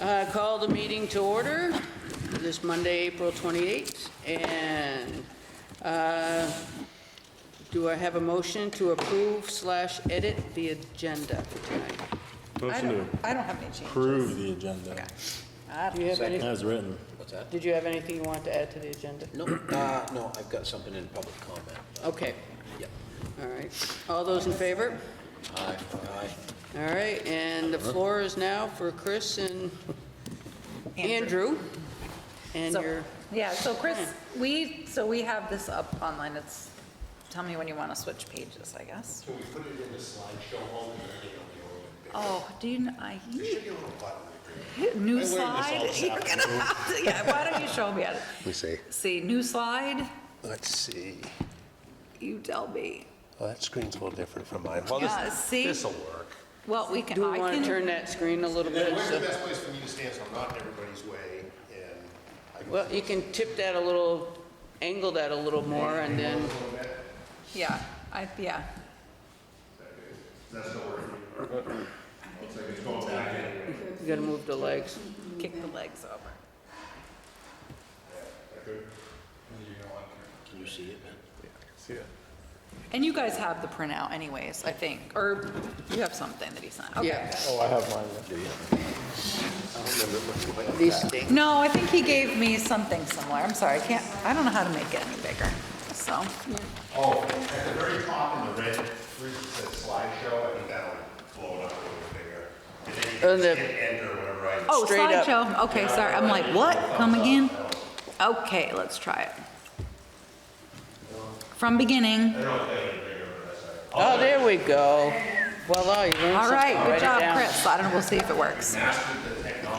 Call the meeting to order this Monday, April 28th. And do I have a motion to approve/edit the agenda for tonight? Motion I don't have any changes. to approve the agenda Do you have any, as written. What's that? did you have anything you want to add to the agenda? No, no, I've got something in public comment. Okay, Yep. all right. All those in favor? Aye, aye. All right, and the floor is now for Chris and Andrew. And So- your, Yeah, so Chris, we have this up online. It's, tell me when you want to switch pages, I guess. So we put it in the slideshow home and then it will be Oh, do you, There should be a little button right there. new I learned this all slide? this You're gonna have to, yeah, why don't you show me? Let me see. See, new slide, Let's see. you tell me. Oh, that screen's a little different from mine. Well, Yeah, see? this'll work. Well, we can, do we I want to can, turn that screen a little And then bit? where's the so- best place for me to stand so I'm not in everybody's way and I can... Well, you can tip that a little, angle that a little more, and then, yeah, yeah. That's still working. Looks like it's going back in. you gotta move the legs. Kick the legs over. Can you see it, man? See it? And you guys have the printout anyways, I think, or you have something that he sent, okay. Yeah. Oh, I have mine. These stink. No, I think he gave me something similar. I'm sorry, I don't know how to make it any bigger, so. Oh, at the very top in the red, where it says slideshow, I think that'll blow it up a little bigger. And then you And can the- hit enter whenever I... Oh, Straight up. slideshow, okay, sorry, I'm like, what, come again? Okay, let's try it. From beginning. Oh, there we go. Voila, you learned something. All right, Write good it job, down. Chris. I don't know, we'll see if it works.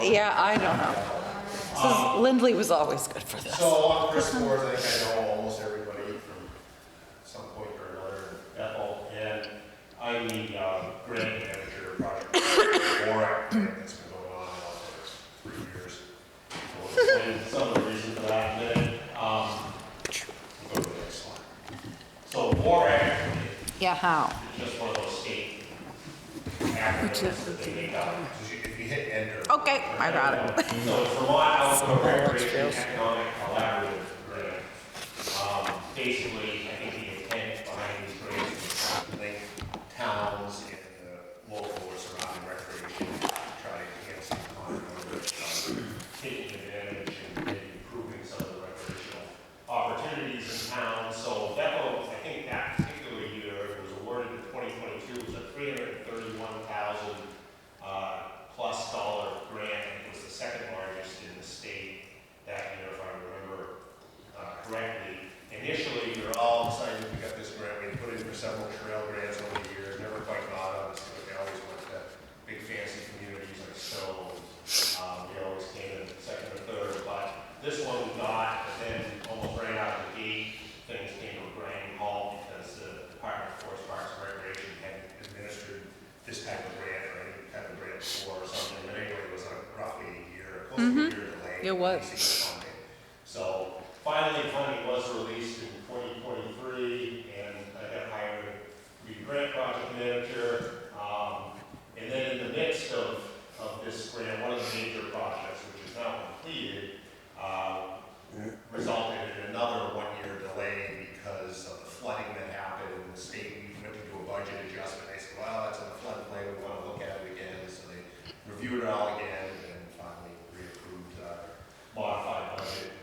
Yeah, I don't know. Lindley was always good for this. So on Chris Ford, I think I know almost everybody from some point or another in Bethel. And I'm the grant manager project Warwick grant that's been going on now for 3 years. So we'll explain some of the reasons for that in a minute. We'll go to the next slide. So Warwick Yeah, how? is just one of those state acronyms that they make up. If you hit enter. Okay, I got it. So it's Vermont Outdoor Recreation Economic Collaborative Grant. Basically, I think the intent behind these grants is to link towns and local or surrounding recreation, try to enhance the economy, taking advantage and maybe improving some of the recreational opportunities in town. So Bethel, I think that particular year, it was awarded in 2022, it was a $331,000 plus dollar grant. It was the second largest in the state that year, if I remember correctly. Initially, we were all excited we got this grant. We put in for several trail grants over the years, never quite got on. They always went to big fancy communities like Stowe. We always came in second or third, but this one we got, and then almost ran out of the gate. Things came to a grinding halt because the Department of Forest Parks and Recreation hadn't administered this type of grant or any type of grant before or something. But anyway, it was roughly a year, close to a year delay. It was. Funding. So finally, funding was released in 2023, and I got hired to be grant project manager. And then in the midst of this grant, one of the major projects, which is now completed, resulted in another one-year delay because of the flooding that happened in the state. We went to do a budget adjustment. They said, well, that's in the floodplain, we want to look at it again. So they reviewed it all again and finally reapproved our modified budget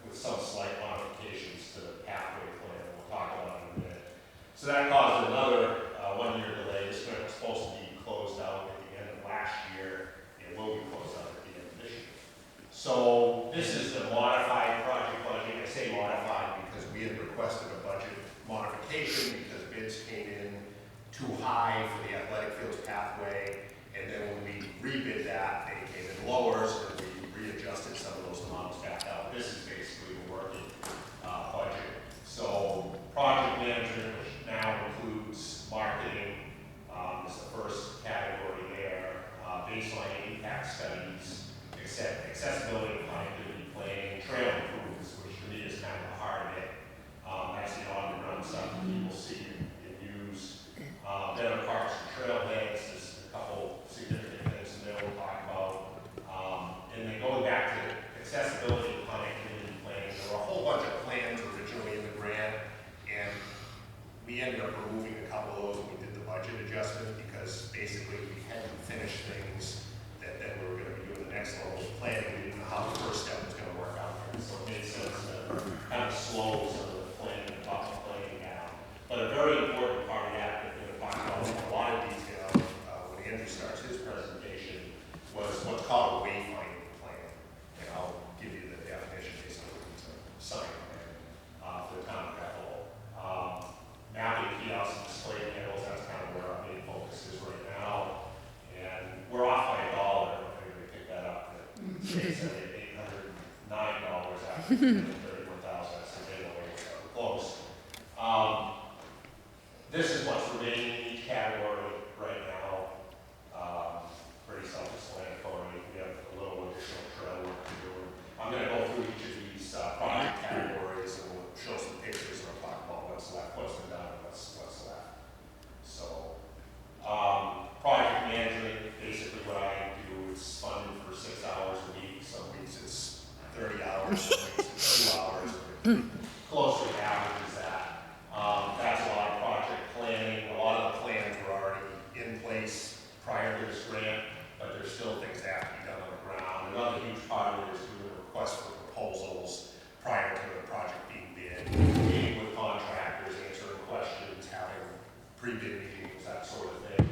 with some slight modifications to the pathway plan. We'll talk about it in a minute. So that caused another one-year delay. This grant was supposed to be closed out at the end of last year. It will be closed out at the end of planning, we didn't know how the first step was gonna work out there, so it made sense to kind of slow some of the planning, and talk the planning down. But a very important part of that, that we're gonna talk about in a lot of detail, when Andrew starts his presentation, was what's called a wayfinding plan. And I'll give you the definition, basically, it's a sign plan, for the town of Bethel. Mapping kiosks and display panels, that's kind of where our main focus is right now. And we're off by $1, if anybody picked that up. It's $809 after 31,000, that's a bit away, so we're close. This is what's remaining in each category right now. Pretty self-explanatory. We have a little additional trail work to do. I'm going to go through each of these project categories, and we'll show some pictures and we'll talk about what's left, what's been done, and what's left. So, project management, basically what I do is funded for 6 hours a week. Some weeks it's 30 hours, some weeks it's 2 hours. Closely averages that. That's a lot of project planning. A lot of the plans were already in place prior to this grant, but there's still things that have to be done on the ground. Another huge part of it is doing a request for proposals prior to the project being bid, meeting with contractors, answering questions, having pre-bid meetings, that sort of thing.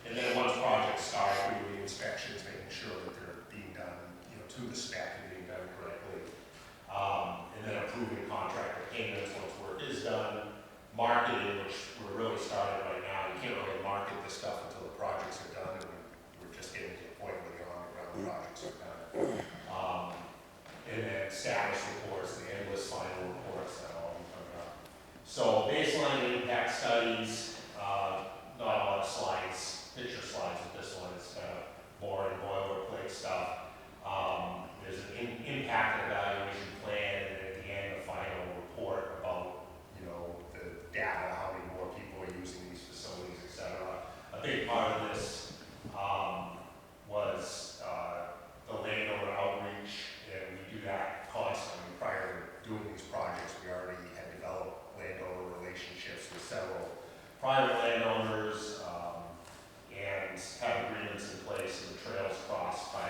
And then once projects start, we do the inspections, making sure that they're being done, to the spec and being done correctly. And then approving contractor payments once work is done. Marketing, which we're really starting right now. You can't really market this stuff until the projects are done, and we're just getting to the point where the on-the-ground projects are done. And then status reports, the endless final reports that all be coming up. So baseline impact studies, not a lot of slides, picture slides with this one. It's kind of boring boilerplate stuff. There's an impact and evaluation plan, and at the end, a final report about, the data, how many more people are using these facilities, et cetera. A big part of this was the landowner outreach, and we do that constantly. Prior to doing these projects, we already had developed landowner relationships with several private landowners, and have agreements in place, and the trails crossed by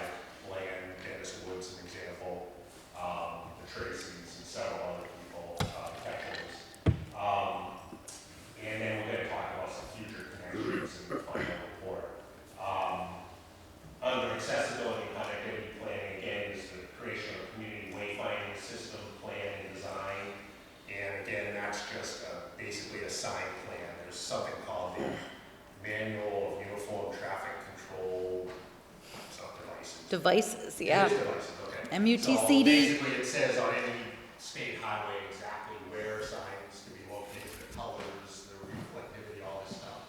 land. Dennis Woods, an example, the Tracy's, and several other people, Ketchums. And then we're going to talk about some future connections in the final report. Under accessibility and connectivity planning, again, is the creation of a community wayfinding system plan and design. And again, that's just basically a sign plan. There's something called the Manual of Uniform Traffic Control, some devices. Devices, yeah. It is devices, okay. So MUTCD. basically, it says on any state highway exactly where signs can be located, the colors, the reflectivity, all this stuff.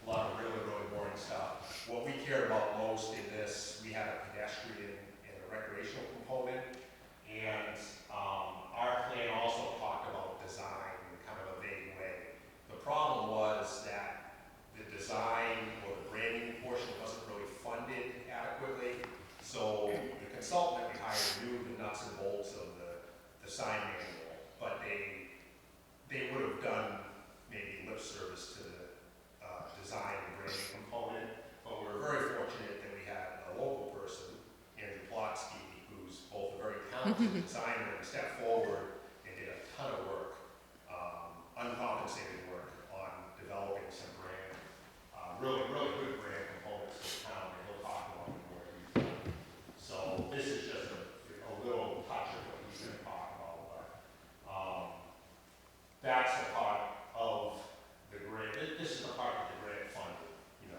A lot of really, really boring stuff. What we care about most in this, we have a pedestrian and a recreational component, and our plan also talked about design in kind of a vague way. The problem was that the design or the branding portion wasn't really funded adequately. So the consultant that we hired knew the nuts and bolts of the sign manual, but they would have done maybe lip service to the design and branding component. But we were very fortunate that we had a local person, Andrew Plotsky, who's both a very talented designer and stepped forward and did a ton of work, uncompensated work on developing some brand, really, really good brand components for the town, and he'll talk about it more detail. So this is just a little touch of what he's going to talk about, but that's a part of the grant. This is the part that the grant funded.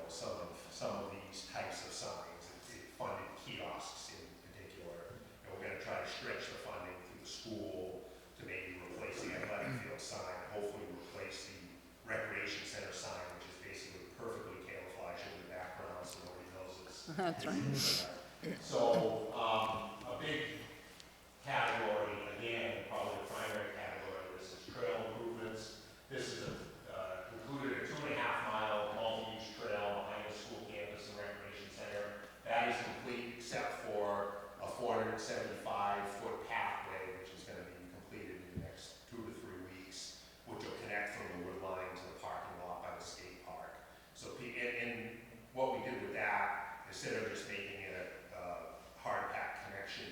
Some of these types of signs. It funded kiosks in particular, and we're going to try to stretch the funding through the school to maybe replace the athletic field sign, and hopefully replace the recreation center sign, which is basically perfectly camouflaged in the background, so nobody knows it's. That's right. So, a big category, again, probably the primary category of this is trail improvements. This is included a 2.5-mile multi-use trail behind the school campus and recreation center. That is complete except for a 475-foot pathway, which is going to be completed in the next 2 to 3 weeks, which will connect from the wood line to the parking lot by the skate park. So, and what we did with that, instead of just making it a hard pack connection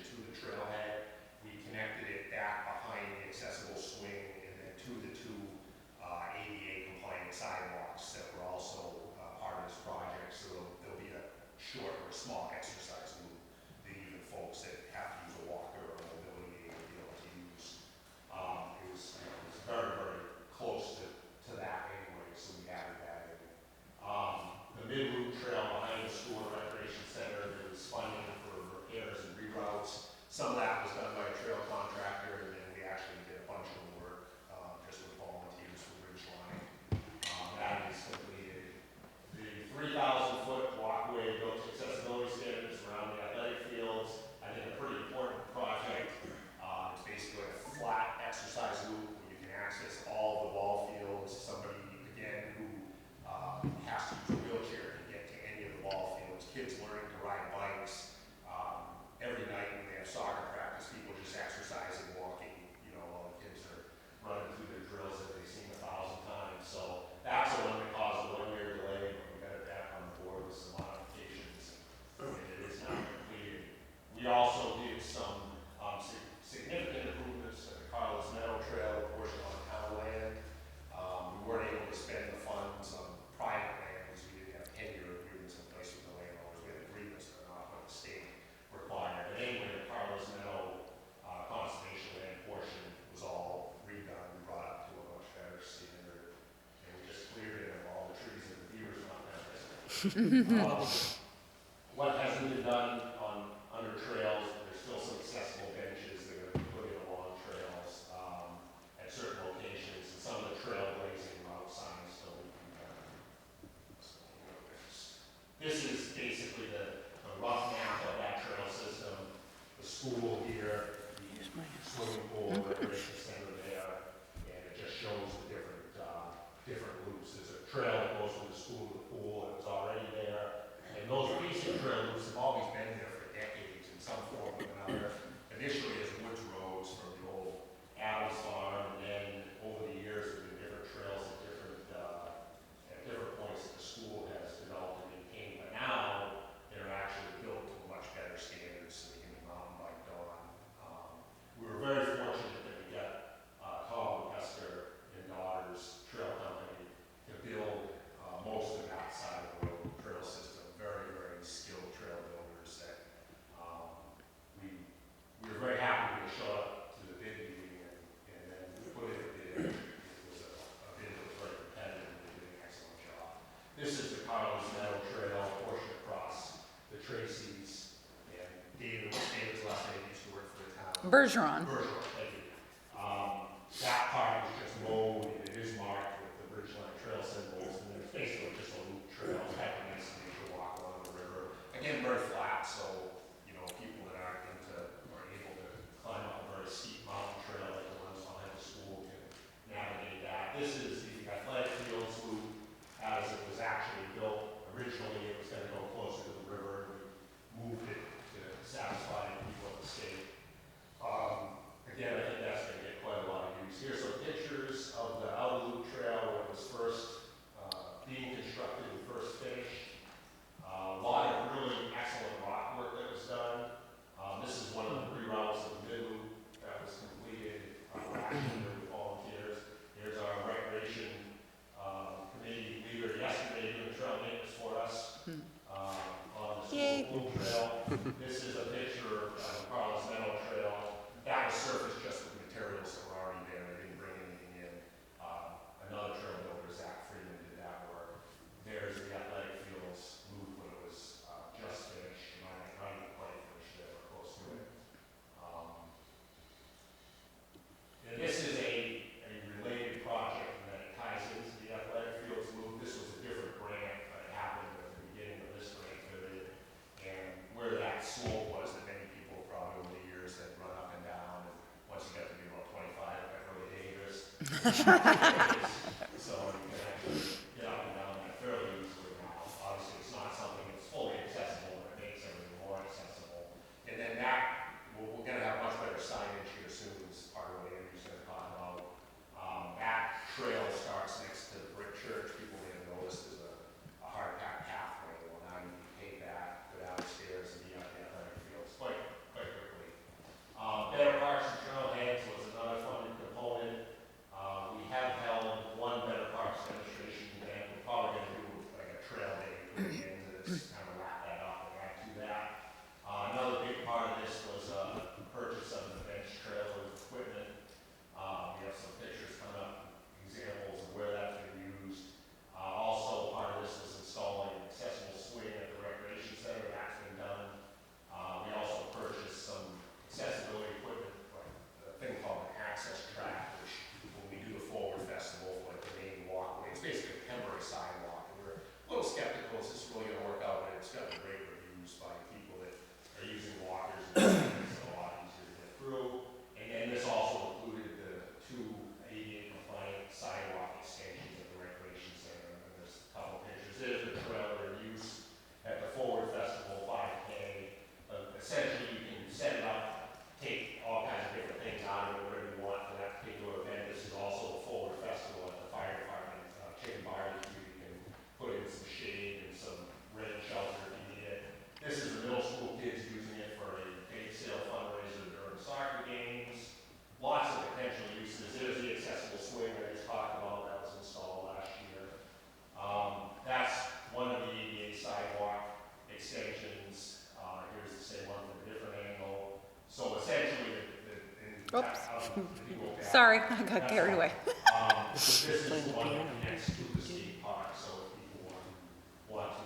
What hasn't been done under trails, there's still some accessible benches that are going to be put in along trails at certain locations, and some of the trailblazing route signs still need to be done. So, this is basically the rough map of that trail system, the school here, the swimming pool, recreation center there, and it just shows the different loops. There's a trail that goes from the school to the pool, and it's already there. And those basic trail loops have always been there for decades in some form or another. Initially as woods roads from the old Adams farm, and then over the years there have been different trails at different points that the school has developed and maintained. But now they're actually built to much better standards so they can be mountain biked on. We were very fortunate that we got Tom Esther and Daughters Trail Company to build most of that side of the road trail system. Very, very skilled trail builders that we were very happy when they showed up to the bid meeting and then put in a bid. It was a bid that was very competitive and they did an excellent job. This is the Carlos Meadow Trail portion across the Tracy's, and David's last name used to work for the town. Bergeron. Bergeron, thank you. That part was just mowed and it is marked with the Bridgeline Trail symbols, and it's basically just a loop trail, type of nice nature walk along the river. Again, very flat, so, you know, people that aren't are able to climb up a very steep mountain trail like the ones behind the school can navigate that. This is the athletic fields loop as it was actually built. Originally, it was going to go closer to the river, and we moved it to satisfy the people of the state. Again, I think that's going to get quite a lot of use. Here's some pictures of the outer loop trail when it was first being constructed and first finished. A lot of really excellent rock work that was done. This is one of the reroutes of the mid loop that was completed last year with volunteers. Here's our recreation committee leader yesterday doing trail maintenance for us on the loop trail. This is a picture of Carlos Meadow Trail. That was surfaced just with materials that were already there. They didn't bring anything in. Another trail builder, Zach Freeman, did that work. There's the athletic fields loop when it was just finished. Not even quite finished there, but close to it. And this is a related project that ties into the athletic fields loop. This was a different grant, but it happened at the beginning of this grant period. And where that slope was that many people probably over the years had run up and down, and once you got to be about 25, it got really dangerous. So you can actually get up and down that fairly easily now. Obviously, it's not something that's fully accessible, but it makes everything more accessible. And then that, we're going to have much better signage here soon, as part of what Andrew's going to talk about. That trail starts next to the brick church. People may have noticed there's a hard packed pathway. Well, now you can take that, go downstairs, and be out the athletic fields quite quickly. Better Parks and Trailheads was another funded component. We have held one Better Parks demonstration event. We're probably going to do like a trail day at the end of this, kind of wrap that up and add to that. Another big part of this was purchase of the bench trailer equipment. We have some pictures coming up, examples of where that's been used. Also, part of this was installing an accessible swing at the recreation center. That's been done. We also purchased some accessibility equipment, like a thing called an access track, which when we do the Forward Festival, like the main walkway, it's basically a temporary sidewalk. And we're a little skeptical, is this really going to work out? But it's gotten great reviews by people that are using walkers, and it's a lot easier to get through. And then this also included the 2 ADA compliant sidewalk extensions at the recreation center. And there's a couple pictures. There's the trailer in use at the Forward Festival 5K. Essentially, you can set it up, take all kinds of different things out of it, whatever you want for that particular event. This is also a Forward Festival at the fire department, chicken barbecue. You can put in some shade and some rain shelter if you need it. This is the middle school kids using it for a bake sale fundraiser during soccer games. Lots of potential uses. There's the accessible swing that I just talked about that was installed last year. That's one of the ADA sidewalk extensions. Here's the same one from a different angle. So essentially, Sorry, I got carried away. This is one next to the skate park, so if people want to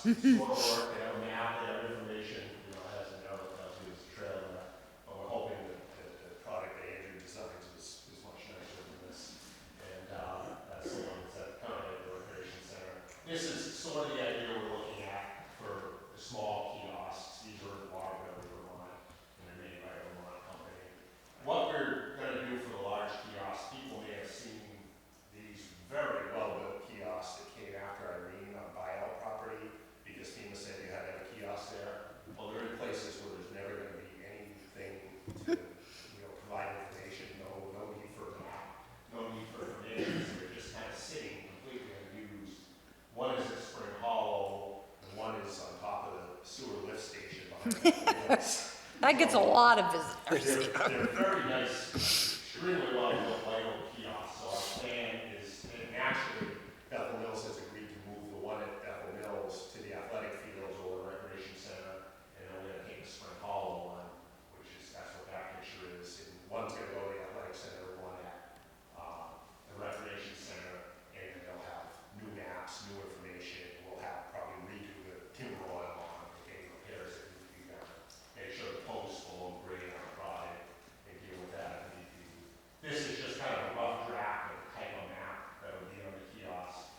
work, they have a map, they have information, you know, it has a note, tells you it's a trail map. But we're hoping that the product that Andrew designs is much nicer than this. And that's the one that's currently at the recreation center. This is sort of the idea we're looking at for the small kiosks. These are in Waterville, Vermont, and they're made by a Vermont company. What we're gonna do for the large kiosks, people may have seen these very well-built kiosks that came after Irene on buyout property, because FEMA said you had to have a kiosk there. Well, they're in places where there's never gonna be anything to, you know, provide information, no need for a map, no need for information, so they're just kind of sitting completely unused. One is at Spring Hollow, and one is on top of the sewer lift station behind the That gets a lot of visitors. they're very nice, extremely well-built white oak kiosks, so our plan is, and actually, Bethel Mills has agreed to move the one at Bethel Mills to the athletic fields or the recreation center, and then we're gonna take the Spring Hollow one, which is, that's what that picture is, and one's gonna go to the athletic center, one at, the recreation center, and then they'll have new maps, new information, we'll have probably redo the timber oil on any repairs that need to be done. Make sure the posts will look great on the product and deal with that if need be. This is just kind of a rough draft of the type of map that would be on the kiosk.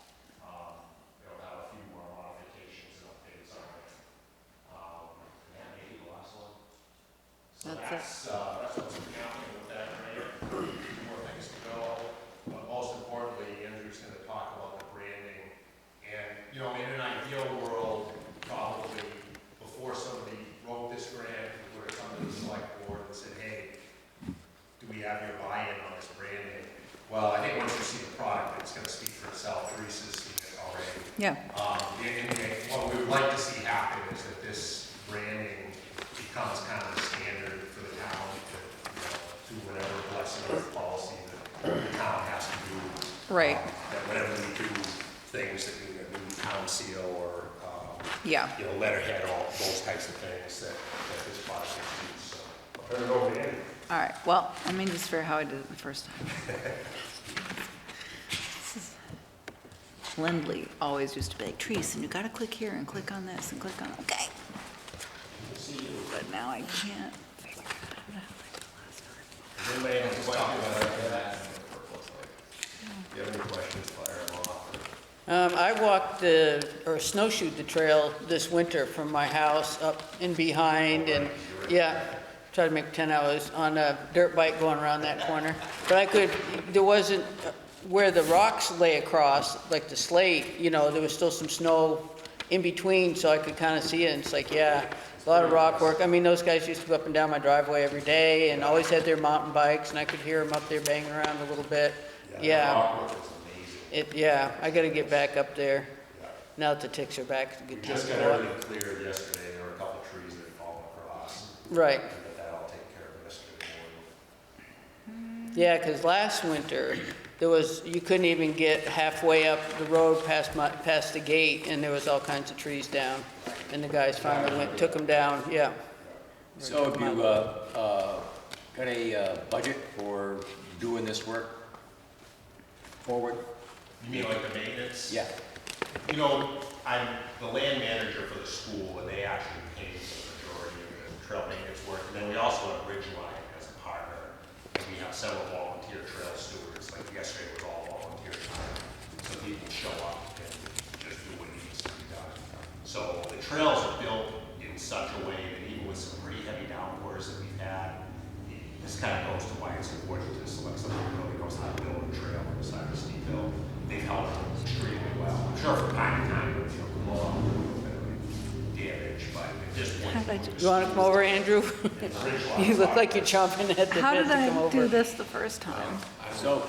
It'll have a few more modifications and updates on it. And that may be the last one. So That's that's what's happening with that grant. More things to go. But most importantly, Andrew's gonna talk about the branding. And, you know, in an ideal world, probably before somebody wrote this grant, we would have come to the select board and said, hey, do we have your buy-in on this branding? Well, I think once you see the product, it's gonna speak for itself. Teresa's seen it already. Yeah. And what we would like to see happen is that this branding becomes kind of the standard for the town to, you know, do whatever blessing or policy that the town has to do. Right. That whenever we do things that we do town seal or, Yeah. you know, letterhead, all those types of things that this product gets used. So I'll turn it over to Andy. All right, well, I mean, just for how I did it the first time. Lindley always used to be like, Teresa, you gotta click here and click on this and click on, okay. But now I can't figure out how to Anybody have any questions about that? If you have any questions, fire them off. I walked or snowshoed the trail this winter from my house up and behind, and yeah, tried to make 10 hours on a dirt bike going around that corner. But there wasn't, where the rocks lay across, like the slate, you know, there was still some snow in between, so I could kind of see it, and it's like, yeah, a lot of rock work. I mean, those guys used to go up and down my driveway every day, and always had their mountain bikes, and I could hear them up there banging around a little bit. Yeah. Yeah, I gotta get back up there, now that the ticks are back. We just got everything cleared yesterday. There were a couple trees that had fallen across. Right. We got that all taken care of yesterday morning. Yeah, because last winter, you couldn't even get halfway up the road past the gate, and there was all kinds of trees down. And the guys finally took them down, yeah. So have you got a budget for doing this work forward? You mean like the maintenance? Yeah. You know, I'm the land manager for the school, and they actually pay the majority of the trail maintenance work. And then we also have Ridgeline as a partner, and we have several volunteer trail stewards. Like yesterday was all volunteer time, so people show up and just do what needs to be done. So the trails are built in such a way that even with some pretty heavy downpours that we've had, this kind of goes to why it's important to select someone who really knows how to build a trail on the side of a steep hill. They've held it extremely well. I'm sure from time to time, you know, blow up a little bit of damage, but at this point. You want to come over, Andrew? You look like you're chomping at the bit to come How over. did I do this the first time? So,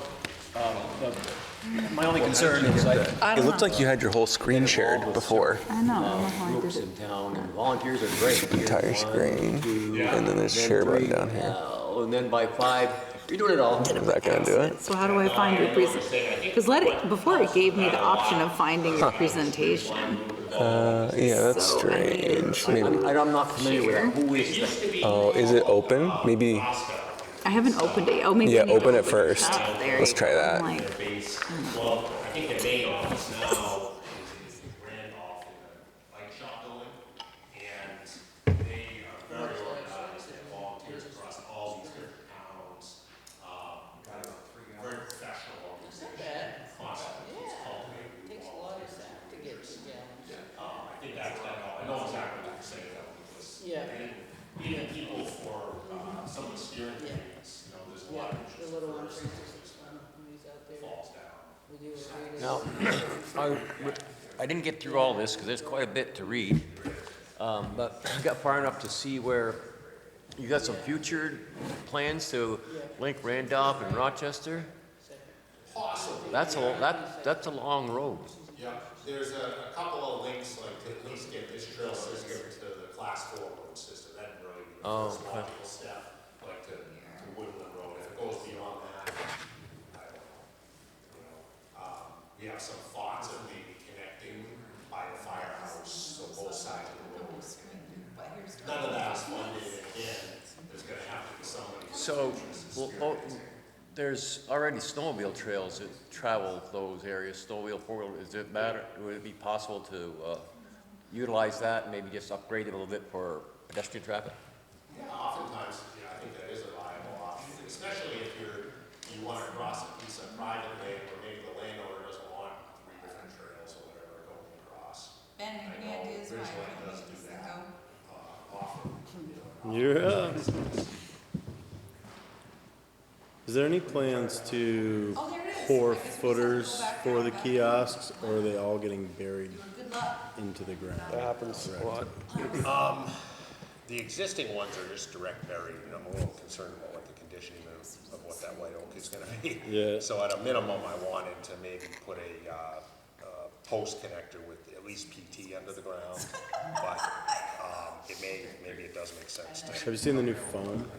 my only concern is I It don't looked know. like you had your whole screen shared before. I know, I don't know how I groups did it. in town, and volunteers are great. Entire Here's screen, 1, 2, and then there's share button down here. And then by 5, you're doing it all. Is that gonna do it? So how do I find your presentation? Because before it gave me the option of finding your presentation. Yeah, that's So, I mean, strange. Maybe. I'm not familiar with that. Who is that? Oh, is it open? Maybe. I haven't opened it. Oh, maybe. Yeah, I need to open it first. There Let's you try go. that. I'm like, Base. Well, I think the main office now is Randolph in the bike Now, I didn't get through all this because there's quite a bit to read, but I got far enough to see where you got some future plans to link Randolph and Rochester. Possibly. That's a long road. Yeah, there's a couple of links, like to at least get this trail system to the class 4 road system. That'd really be the Oh, first okay. logical step, like to Woodland Road. If it goes beyond that, I don't know. You know, we have some thoughts of maybe connecting by the firehouse, so both sides of the road. None of that is funded, and again, there's gonna have to be somebody. So, well, there's already snowmobile trails that travel those areas, snowmobile, four-wheel. Would it be possible to utilize that and maybe just upgrade it a little bit for pedestrian traffic? Yeah, oftentimes, yeah, I think that is a viable option, especially if you want to cross a piece of private land where maybe the landowner doesn't want 3 different trails or whatever going across. Ben, I your know hand is right. Ridgeline does do that, often, you know. You're up. Is there any plans to Oh, there it is. pour I guess we just have to footers go back for down the back. kiosks, or are they all getting buried Good luck. into the ground? That happens a lot. The existing ones are just direct buried, and I'm a little concerned about what the conditioning of what that white oak is gonna be. Yeah. So at a minimum, I wanted to maybe put a post connector with at least PT under the ground, but maybe it does make sense to. Have you seen the new foam?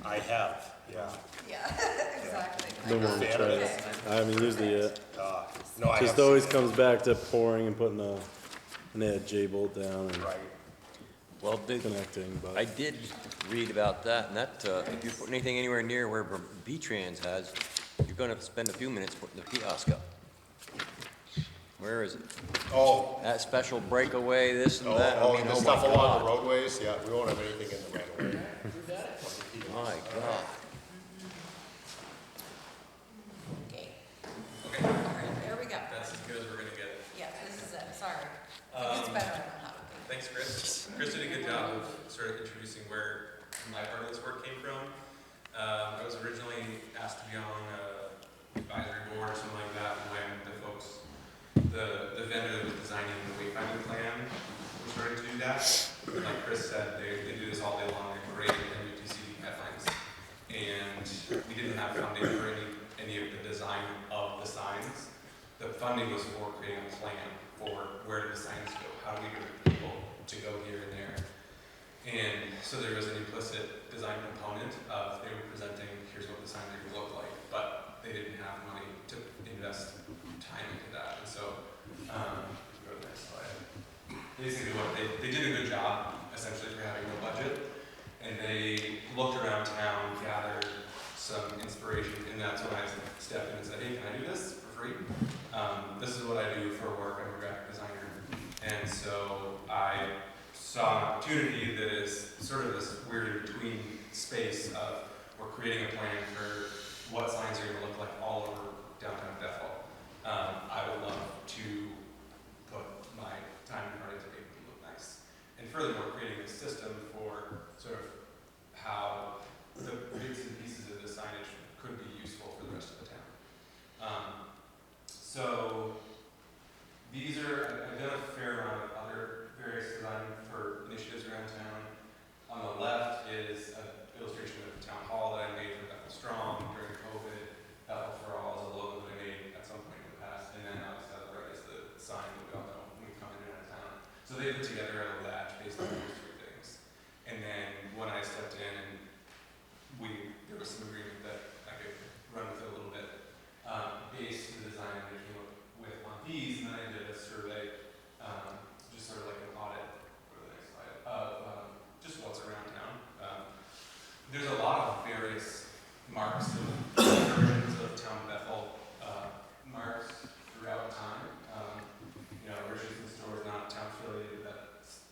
I have, yeah. Yeah, exactly. Been wanting to try it. I haven't used it yet. No, I Just have, always comes back to pouring and putting a J-bolt down and right. Well, connecting, I but did read about that, and that if you put anything anywhere near where V-Trans has, you're going to spend a few minutes putting the kiosk up. Where is it? Oh, That special breakaway, this and that. I mean, the oh stuff my along the God. roadways, yeah, we won't have anything in the right of way. My God. Okay. All right, there we go. That's as good as we're gonna get. Yeah, this is it, sorry. It gets better, I don't know how. Thanks, Chris. Chris did a good job of sort of introducing where my part of this work came from. I was originally asked to be on an advisory board or something like that when the vendor that was designing the wayfinding plan was starting to do that. And like Chris said, they do this all day long, they create MUTCD guidelines. And we didn't have funding for any of the design of the signs. The funding was for creating a plan for where do the signs go, how do we get people to go here and there. And so there was an implicit design component of they were presenting, here's what the sign would look like, but they didn't have money to invest time into that. And so, go to the next slide. Basically what they did a good job, essentially, for having no budget. And they looked around town, gathered some inspiration, and that's when I stepped in and said, hey, can I do this for free? This is what I do for work, I'm a graphic designer. And so I saw an opportunity that is sort of this weird in-between space of we're creating a plan for what signs are going to look like all over downtown Bethel. I would love to put my time and heart into making people look nice. And furthermore, creating a system for sort of how the bits and pieces of the signage could be useful for the rest of the town. So these are, I've done a fair amount of other various design for initiatives around town. On the left is an illustration of the town hall that I made for Bethel Strong during COVID. Bethel for All is a logo that I made at some point in the past. And then obviously on the right is the sign that we all know when we come in and out of town. So they put together a little batch based on those 3 things. And then when I stepped in and there was some agreement that I could run with it a little bit, based the design that came up with on these, and then I did a survey, just sort of like an audit, go to the next slide, of just what's around town. There's a lot of various marks of versions of town Bethel marks throughout time. Richardson Store is not town affiliated, that's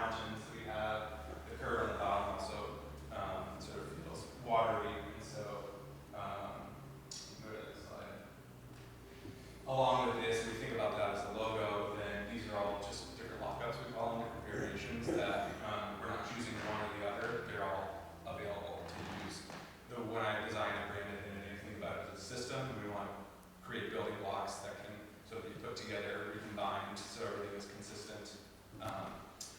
mountains, we have the curve on the bottom also sort of feels watery, and so go to the slide. Along with this, we think about that as a logo, then these are all just different lockups, we call them, different variations that we're not choosing one or the other, they're all available to use. When I designed and branded it, and think about it as a system, we want to create building blocks that can sort of be put together, recombined, so everything is consistent.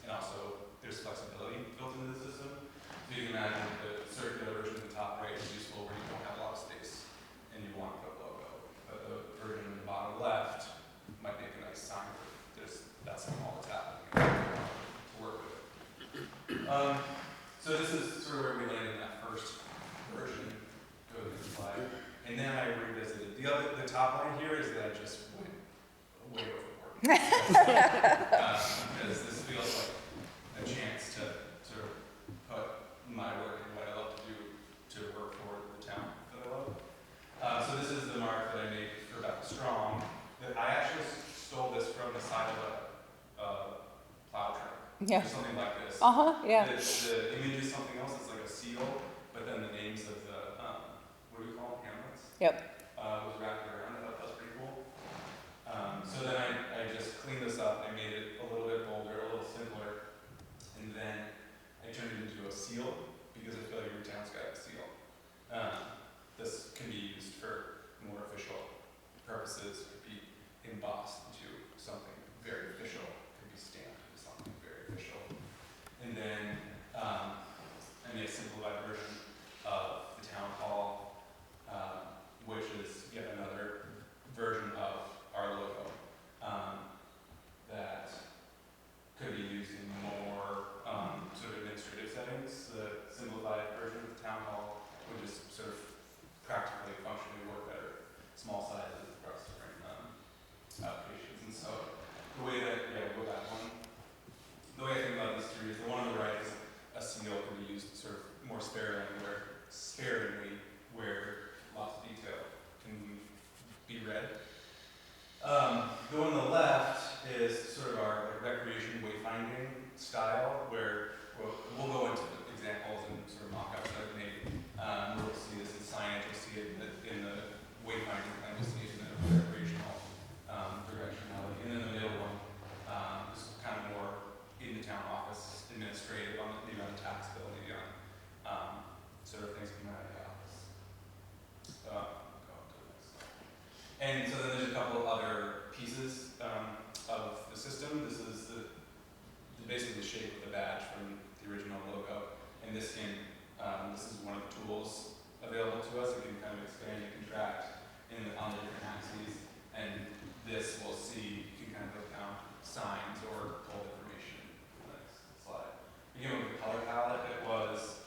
And also, there's flexibility built into the system. So you can imagine the circular version at the top right is useful where you don't have a lot of space and you want to put a logo. But the version in the bottom left might make a nice sign. That's all that's happening to work with. So this is sort of where we landed in that first version. Go to the slide. And then I revisited. The top line here is that I just went way overboard. Because this feels like a chance to sort of put my work and what I love to do to work for the town that I love. So this is the mark that I made for Bethel Strong. I actually stole this from the side of a plow truck. Yeah. Or something like this. Yeah. The image is something else. It's like a seal, but then the names of the what do we call them? Hamlets. Yep. Was wrapped around. I thought that was pretty cool. So then I just cleaned this up. I made it a little bit bolder, a little simpler, and then I turned it into a seal because I feel like every town's got a seal. This can be used for more official purposes. It could be embossed into something very official. It could be stamped into something very official. And then I made a simplified version of the town hall, which is yet another version of our logo that could be used in more sort of administrative settings. The simplified version of the town hall would just sort of practically, functionally work better, small sizes across different applications. And so the way that, we'll go back one. The way I think about these three is the one on the right is a seal can be used sort of more sparingly where lots of detail can be read. The one on the left is sort of our recreation wayfinding style, where we'll go into examples and sort of mock-ups that I've made. We'll see this in signage, we'll see it in the wayfinding plan, we'll see it in the recreational directionality. And then the middle one is kind of more in the town office, administrative, on the tax bill, maybe on sort of things coming out of the office. Go to the next slide. And so then there's a couple of other pieces of the system. This is basically the shape of the badge from the original logo. And this is one of the tools available to us. It can kind of expand and contract on the different axes. And this we'll see, you can kind of put down signs or pull information. Next slide. Beginning with the color palette, it was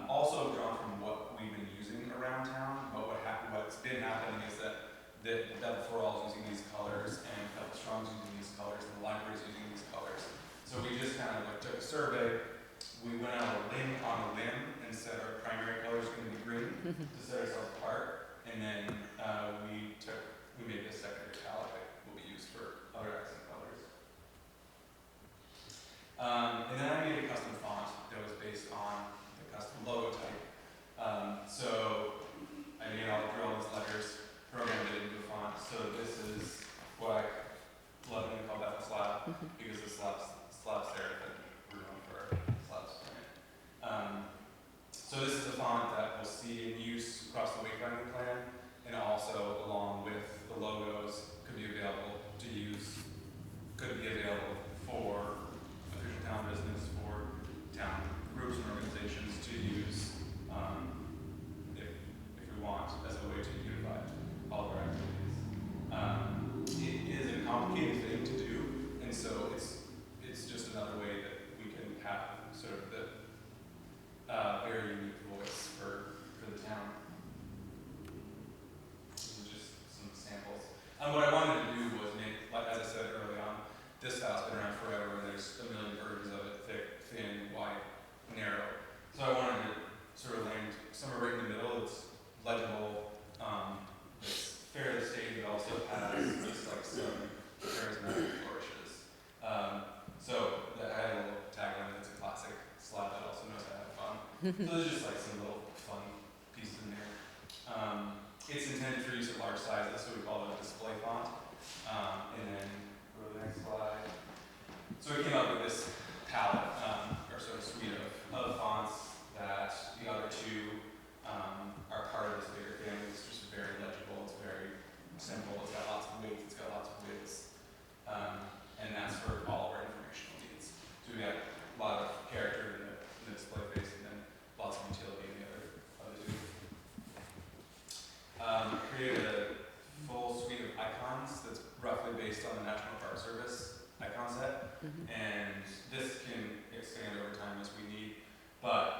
also drawn from what we've been using around town. But what's been happening is that Bethel for All is using these colors, and Bethel Strong is using these colors, and the library is using these colors. So we just kind of took a survey. We went on a limb and said our primary color is going to be green to set ourselves apart. And then we made this secondary palette that will be used for other accent colors. And then I made a custom font that was based on the custom logo type. So I drew all these letters, programmed it into a font. So this is what I lovingly call Bethel Slab, because the slab serif that we're known for slabs. So this is a font that we'll see in use across the wayfinding plan, and also along So there's just like some little fun pieces in there. It's intended for use at large sizes, so we call it a display font. And then go to the next slide. So we came up with this palette, or sort of suite of fonts that the other two are part of this bigger family. It's just very legible, it's very simple, it's got lots of weights, it's got lots of widths. And that's for all of our informational needs. So we have a lot of character in the display face and then lots of utility in the other two. Created a full suite of icons that's roughly based on the National Park Service icon set. And this can expand over time as we need. But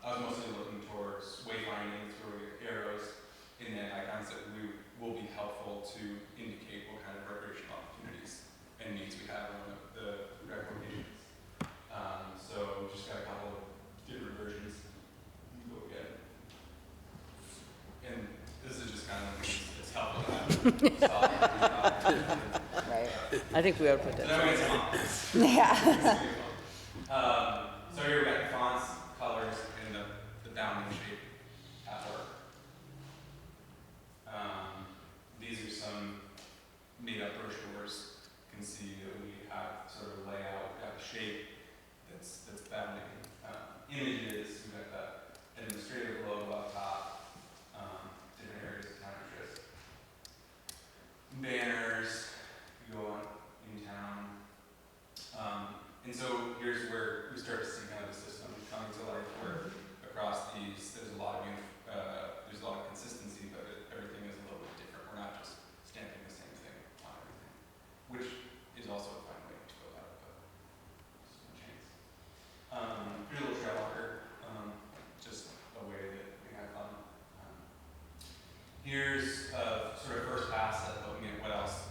I was mostly looking towards wayfinding through arrows in the icons that will be helpful to indicate what kind of recreational opportunities and needs we have on the rec locations. So just got a couple of different versions. Go again. And this is just kind of, it's helpful to have. Right. I think we ought to put So that. now we get fonts. Yeah. So here we got fonts, colors, and the bounding shape at work. These are some made-up brochures. You can see that we have sort of layout, we've got a shape that's bounding. Images, we've got the administrative logo up top, different areas of town interest. Banners, we go on in town. And so here's where we start to see kind of the system coming to life, where across these, there's a lot of consistency, but everything is a little bit different. We're not just stamping the same thing on everything, which is also a fun way to go about it, but just no chance. Here's a little trail marker, just a way that we have fun. Here's a sort of first pass at looking at what else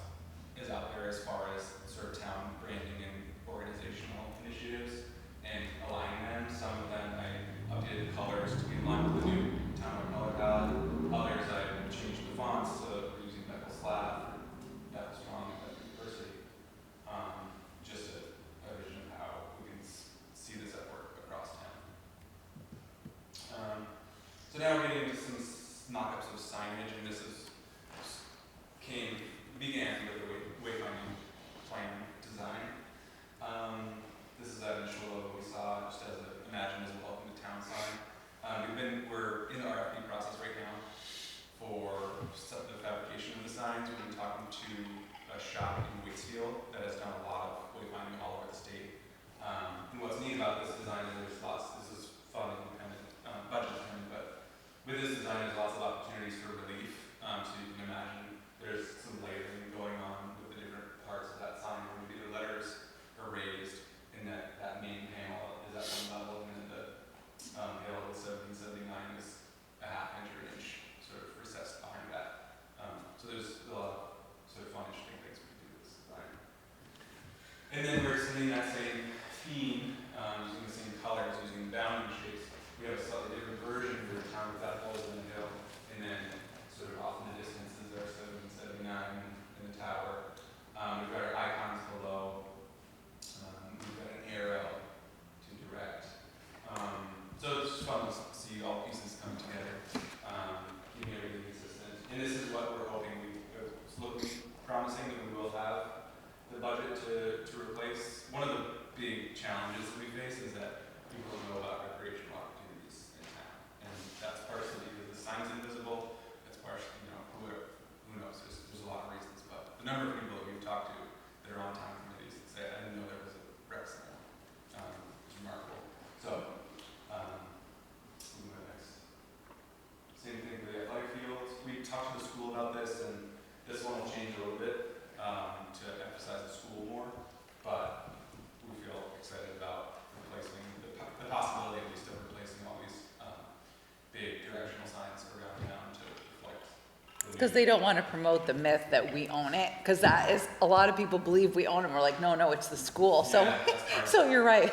is out there as far as sort of town branding and organizational initiatives and aligning them. Some of them I updated the colors to be in line with the new town color palette. Others I changed the fonts, so we're using Bethel Slab, Bethel Strong, and Bethel University. Just a vision of how we can see this at work across town. So now we're getting into some mock-ups of signage, and this began with the wayfinding plan design. This is that initial logo we saw, just as imagine as a welcome to town sign. We're in the RFP process right now for the fabrication of the signs. We've been talking to a shop in Waitsfield that has done a lot of wayfinding all over the state. And what's neat about this design is this is fun independent, budget dependent, but with this design there's lots of opportunities for relief. So you can imagine there's some layering going on with the different parts of that sign. Maybe the letters are raised, and that main panel is at one level, and then the panel of 1779 is a half inch or an inch sort of recessed behind that. So there's a lot of sort of fun, interesting things we can do with this design. And then we're extending that same theme, using the same colors, using bounding shapes. We have a slightly different version for the town of Bethel in the hill, and then sort of off in the distance is our 1779 in the tower. We've got our icons below. We've got an arrow to direct. So it's just fun to see all pieces come together, keeping everything consistent. And this is what we're hoping it's looking promising that we will have the budget to replace. One of the big challenges that we face is that people don't know about recreational opportunities in town. And that's partially because the sign's invisible, that's partially, who knows, there's a lot of reasons. But the number of people that we've talked to that are on town committees that say, I didn't know there was a rec center, is remarkable. So, we'll move next. Same thing for the athletic fields. We talked to the school about this, and this one will change a little bit to emphasize the school more, but we feel excited about replacing the possibility at least of replacing all these big directional signs around town to reflect. Because they don't want to promote the myth that we own it, because that is, a lot of people believe we own them. We're like, no, it's the school. So, Yeah, that's part of so you're right.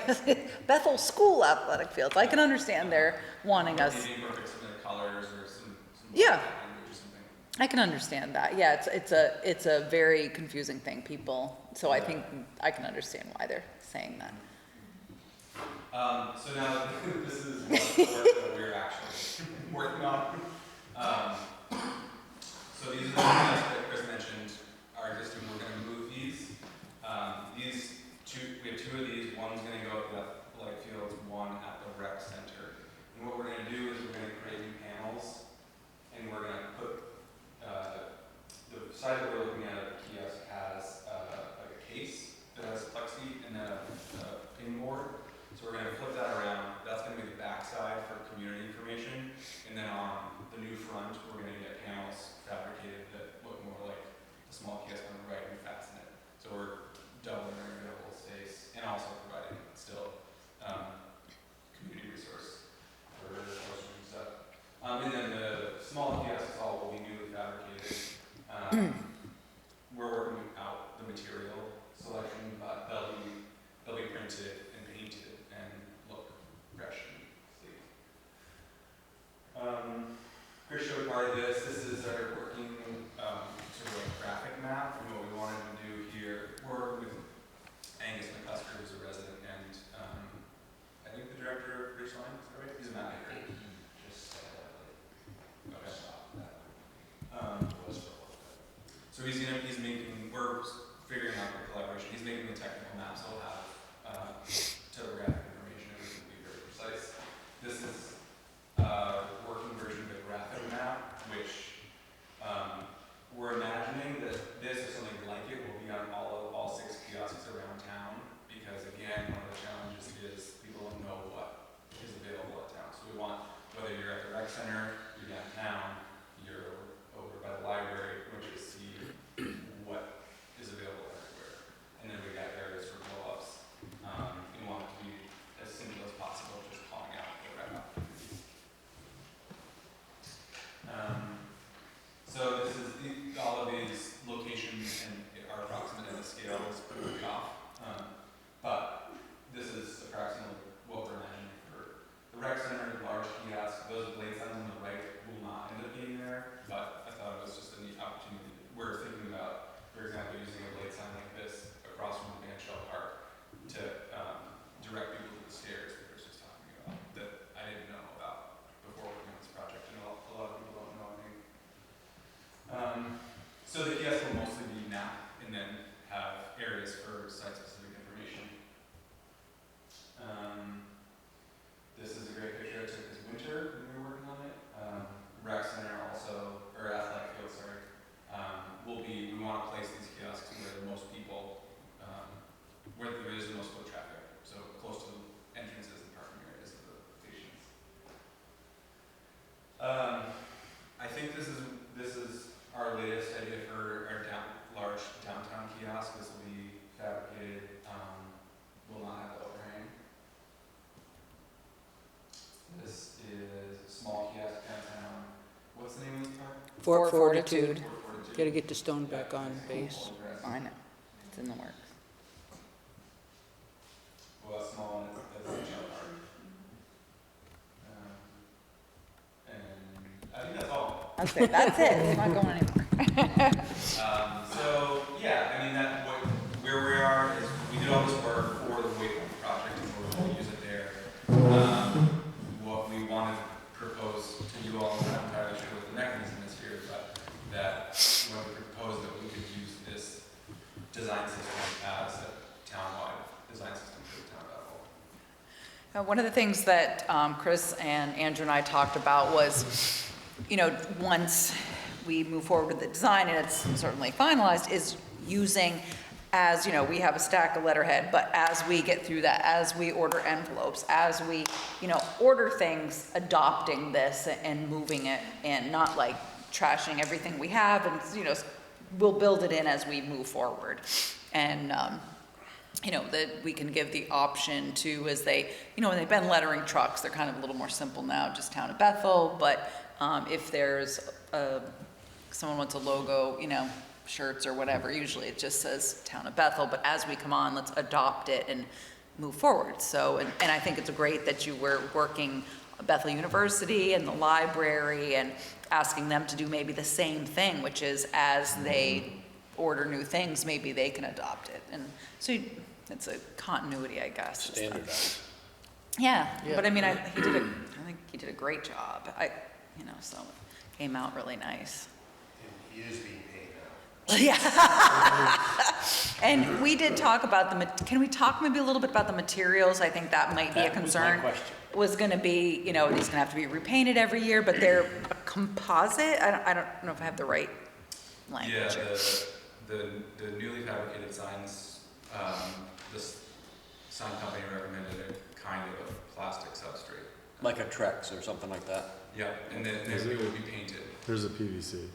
Bethel School Athletic Fields. I can understand they're wanting us. Maybe perfect some of the colors or some Yeah. language or something. I can understand that. Yeah, it's a very confusing thing, people. So I think I can understand why they're saying that. So now, this is one of the work that we're actually working on. So these are the ones that Chris mentioned are existing. We're going to move these. These two, we have two of these. One's going to go at the athletic fields, one at the rec center. And what we're going to do is we're going to create new panels, and we're going to put the side that we're looking at the kiosk has like a case that has plexi and then a pin board. So we're going to flip that around. That's going to be the back side for community information. And then on the new front, we're going to get panels fabricated that look more like a small kiosk on the right and fasten it. So we're doubling our available space and also providing still community resource for grocery and stuff. And then the small kiosks all will be newly fabricated. We're working out the material selection, but they'll be printed and painted and look fresh and sleek. Chris showed part of this. This is our working sort of like graphic map and what we wanted to do here. We're with Angus McCusker, who's a resident, and I think the director of Ridgeline, is that right? He's a map maker. Just okay. So he's making, we're figuring out the collaboration. He's making the technical maps. He'll have topographic information, everything will be very precise. This is a working version of the graphic map, which we're imagining that this or something like it will be on all 6 kiosks around town, because again, one of the challenges is people don't know what is available at town. So we want, whether you're at the rec center, you're downtown, you're over by the library, we want you to see what is available everywhere. And then we got areas for blow-ups. We want it to be as simple as possible, just calling out the rec opportunities. So this is all of these locations and are approximate, and the scale is pretty off. But this is approximately what we're imagining for the rec center, the large kiosk. Those blade signs on the right will not end up being there, but I thought it was just a neat opportunity. We're thinking about, for example, using a blade sign like this across from the Van Shell Park to direct people to the stairs that Chris was talking about, that I didn't know about before working on this project, and a lot of people don't know, I think. So the kiosk will mostly be map and then have areas for site-specific information. This is a great picture I took this winter when we were working on it. Rec center also, or athletic field, sorry, we want to place these kiosks where the most people, where there is the most foot traffic, so close to entrances and parking areas of the stations. I think this is our latest idea for our large downtown kiosk. This will be fabricated, will not have the overhang. This is a small kiosk downtown. What's the name of this park? Fort Fortitude. Fort Fortitude. Got to get the stone back on base. I know, it's in the works. Well, that's small, and that's a shell park. And I think that's all. That's it, it's not going anywhere. So yeah, I mean where we are is we did all this work for the Waypoint project and we're going to use it there. What we wanted to propose to you all, I'm not entirely sure what the mechanism is here, but that we wanted to propose that we could use this design system as a town-wide design system for the town of Bethel. One of the things that Chris and Andrew and I talked about was, once we move forward with the design and it's certainly finalized, is using as, we have a stack of letterhead, but as we get through that, as we order envelopes, as we, order things, adopting this and moving it in, not like trashing everything we have, and, we'll build it in as we move forward. And, that we can give the option to, as they, when they've been lettering trucks, they're kind of a little more simple now, just Town of Bethel, but if there's someone wants a logo, shirts or whatever, usually it just says Town of Bethel, but as we come on, let's adopt it and move forward. So, and I think it's great that you were working Bethel University and the library and asking them to do maybe the same thing, which is as they order new things, maybe they can adopt it. And so it's a continuity, I guess. Standardize. Yeah, Yeah. but I mean, I think he did a great job. So it came out really nice. And he is being paid now. Yeah. And we did talk about can we talk maybe a little bit about the materials? I think that might be a That was my concern. question. Was gonna be, these gonna have to be repainted every year, but they're a composite? I don't know if I have the right Yeah, language. the newly fabricated signs, this sign company recommended a kind of a plastic substrate. Like a Trex or something like that. Yeah, and then it would be painted. There's a PVC.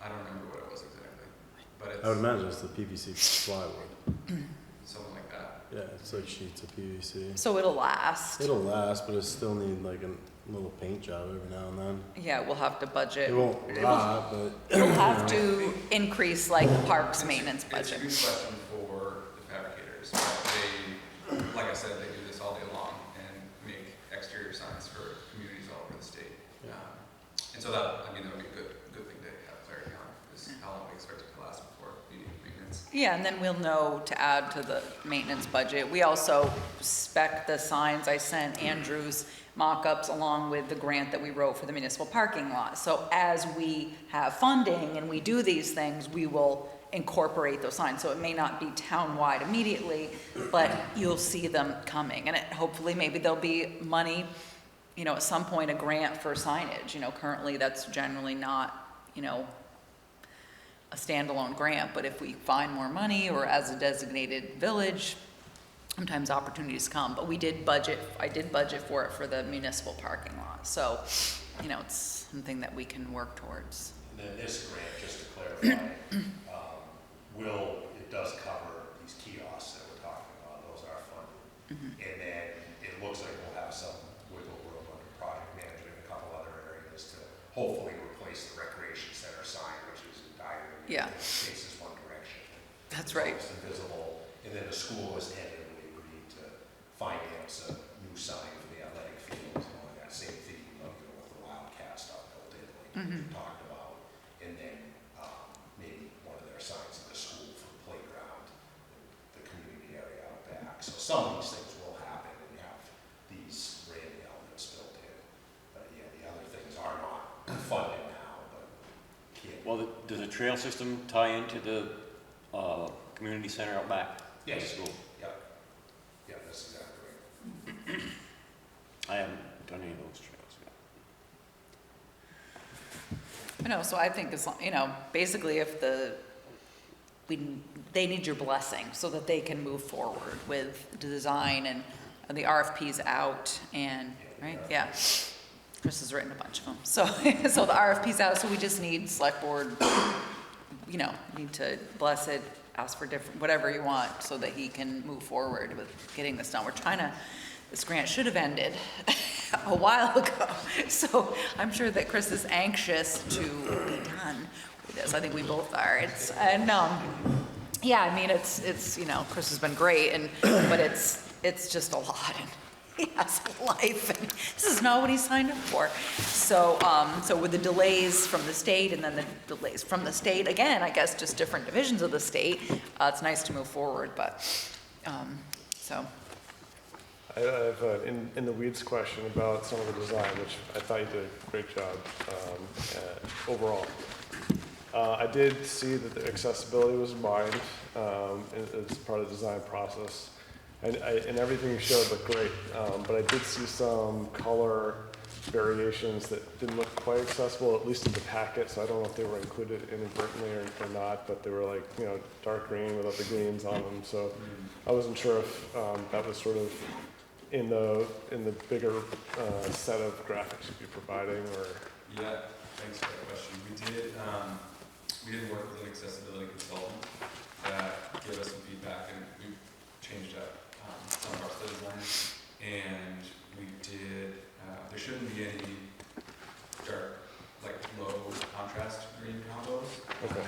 I don't remember what it was exactly, but I would it's imagine it's the PVC plywood. something like that. Yeah, it's like sheets of PVC. So it'll last. It'll last, but it still need like a little paint job every now and then. Yeah, we'll have to budget. It won't rot, but We'll have to increase like the parks maintenance It's a budget. good question for the fabricators. They, like I said, they do this all day long and make exterior signs for communities all over the state. And so that would be a good thing to have clarity on, is how long we expect it to last before needing maintenance. Yeah, and then we'll know to add to the maintenance budget. We also spec the signs. I sent Andrew's mock-ups along with the grant that we wrote for the municipal parking lot. So as we have funding and we do these things, we will incorporate those signs. So it may not be town-wide immediately, but you'll see them coming. And hopefully maybe there'll be money, at some point, a grant for signage. Currently that's generally not, a standalone grant, but if we find more money or as a designated village, sometimes opportunities come. But I did budget for it for the municipal parking lot. So, it's something that we can work towards. And then this grant, just to clarify, it does cover these kiosks that we're talking about, those are funded. And then it looks like we'll have some wiggle room under project management, a couple other areas to hopefully replace the recreation center sign, which is in dire need. Yeah. It faces one direction. That's It's right. almost invisible. And then the school has tentatively agreed to finance a new sign for the athletic fields, on that same theme of, with the Wildcat stuff built in, like we talked about. And then maybe one of their signs at the school for the playground, the community area out back. So some of these things will happen and have these branding elements built in. But yeah, the other things are not funded now, but can't. Well, does the trail system tie into the community center out back? Yes. School? Yeah. Yeah, that's exactly right. I haven't done any of those trails yet. So I think basically if they need your blessing so that they can move forward with the design and the RFP's out and, right? Yeah. Chris has written a bunch of them. So the RFP's out, so we just need select board, need to bless it, ask for whatever you want so that he can move forward with getting this done. This grant should have ended a while ago. So I'm sure that Chris is anxious to be done with this. I think we both are. It's Chris has been great, but it's just a lot, and he has a life, and this is not what he signed up for. So with the delays from the state, and then the delays from the state again, I guess just different divisions of the state. It's nice to move forward, but so. I have an in the weeds question about some of the design, which I thought you did a great job overall. I did see that the accessibility was mined as part of the design process, and everything you showed looked great. But I did see some color variations that didn't look quite accessible, at least in the packet. So I don't know if they were included inadvertently or not, but they were like dark green without the greens on them. So I wasn't sure if that was sort of in the bigger set of graphics you'd be providing, or Yeah, thanks for that question. We did work with an accessibility consultant that gave us some feedback, and we changed up some of our study designs. And we did, there shouldn't be any dark, like low contrast green combos. Okay.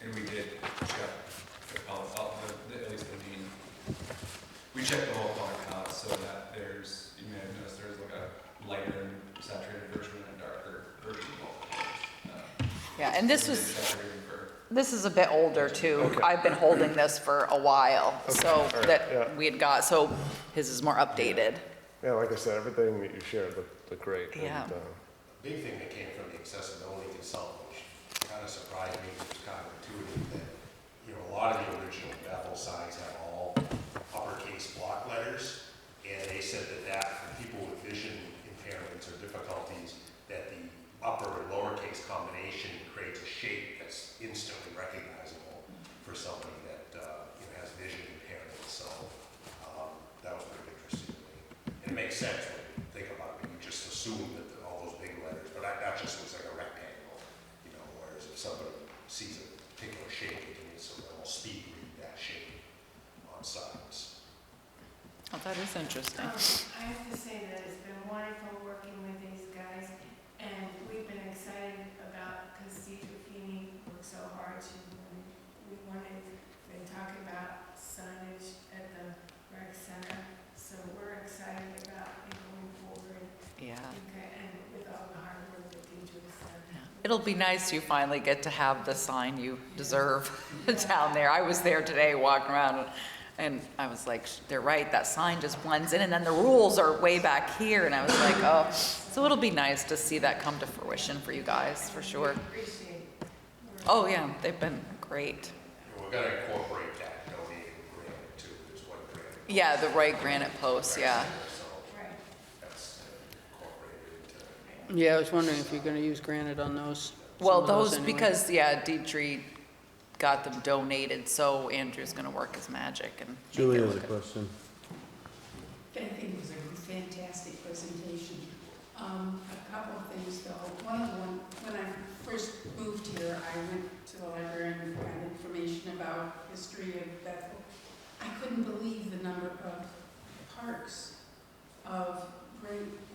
And we did check the color, at least the main, we checked the whole color palette so that you may have noticed there's like a lighter and saturated version and a darker version of both colors. Yeah, and this was, Saturated for This is a bit older too. Okay. I've been holding this for a while, so all right, yeah. that we had got, so his is more updated. Yeah, like I said, everything that you shared looked great. Yeah. And, Big thing that came from the accessibility consultant, which kind of surprised me, it was kind of intuitive, that, you know, a lot of the original Bethel signs have all uppercase block letters, and they said that for people with vision impairments or difficulties, that the upper and lowercase combination creates a shape that's instantly recognizable for somebody that, you know, has vision impairment, so, that was pretty interesting to me. And it makes sense when you think about it, you just assume that all those big letters, but that just looks like a rectangle, you know, whereas if somebody sees a particular shape, it can almost speed read that shape on signs. Oh, that is interesting. I have to say that it's been wonderful working with these guys, and we've been excited about, because Steve Buffini worked so hard to, been talking about signage at the rec center, so we're excited about it going forward, Yeah. and with all the hard work that Deidre has done. It'll be nice you finally get to have the sign you deserve down there. I was there today walking around and I was like, they're right, that sign just blends in and then the rules are way back here. And I was like, oh, so it'll be nice to see that come to fruition for you guys, for sure. Appreciate it. Oh yeah, they've been great. We're gonna incorporate that donated granite too, there's one granite. Yeah, the right granite posts, yeah. So Right. that's incorporated into. Yeah, I was wondering if you're gonna use granite on those. Well, some of those, anyway. because, yeah, Deidre got them donated, so Andrew's gonna work his magic and make Julie it has a look good. question. I think it was a fantastic presentation. A couple of things though. One, when I first moved here, I went to the library and got information about history of Bethel. I couldn't believe the number of parks of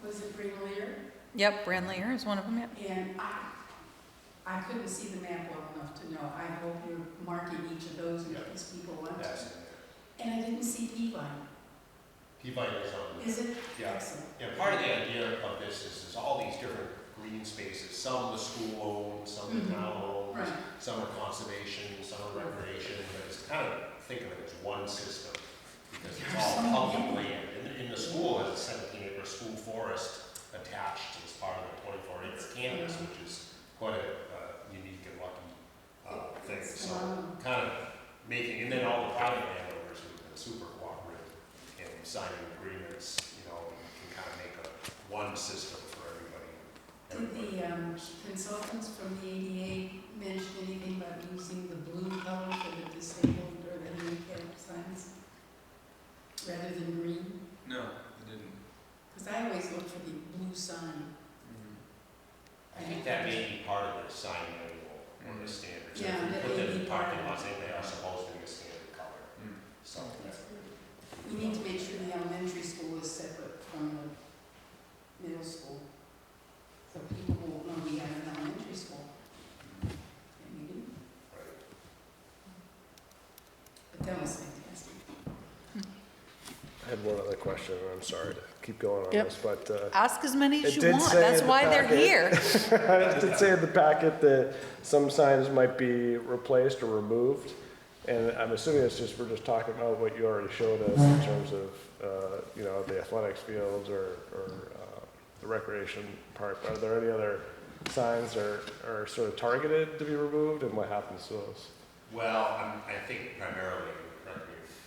was it Greenleer? Yep, Brandlier is one of them, yeah. And I couldn't see the map well enough to know. I hope you're marking each of those in case people want to. That's in there. And I didn't see Peavine. Peavine is on. Is it? Yeah. Excellent. Yeah, part of the idea of this is all these different green spaces, some the school owns, some the town owns, Right. some are conservation, some are recreation, but it's kind of, think of it as one system, because it's all public land. And the school has a 17-acre school forest attached as part of the 24-acre campus, which is quite a unique and lucky thing. So kind of making, and then all the private landowners who've been super cooperative in signing agreements, you know, you can kind of make one system for everybody. Did the consultants from the ADA mention anything about using the blue color for the disabled or the handicapped signs rather than green? No, I didn't. Because I always look for the blue sign. I think that may be part of the sign manual or the standards. Yeah, If you that put may them in be part parking of it. lots, they are supposed to be a standard color. So We need to make sure the elementary school is separate from the middle school. So people won't know we have an elementary school. And we do. right. But that was fantastic. I had one other question, and I'm sorry to keep going on Yep. this, but Ask as many as It you did want, say that's in the why they're packet- here. it did say in the packet that some signs might be replaced or removed. And I'm assuming it's just, we're just talking about what you already showed us in terms of, you know, the athletics fields or the recreation park. Are there any other signs that are sort of targeted to be removed, and what happens to those? Well, I think primarily, correct me if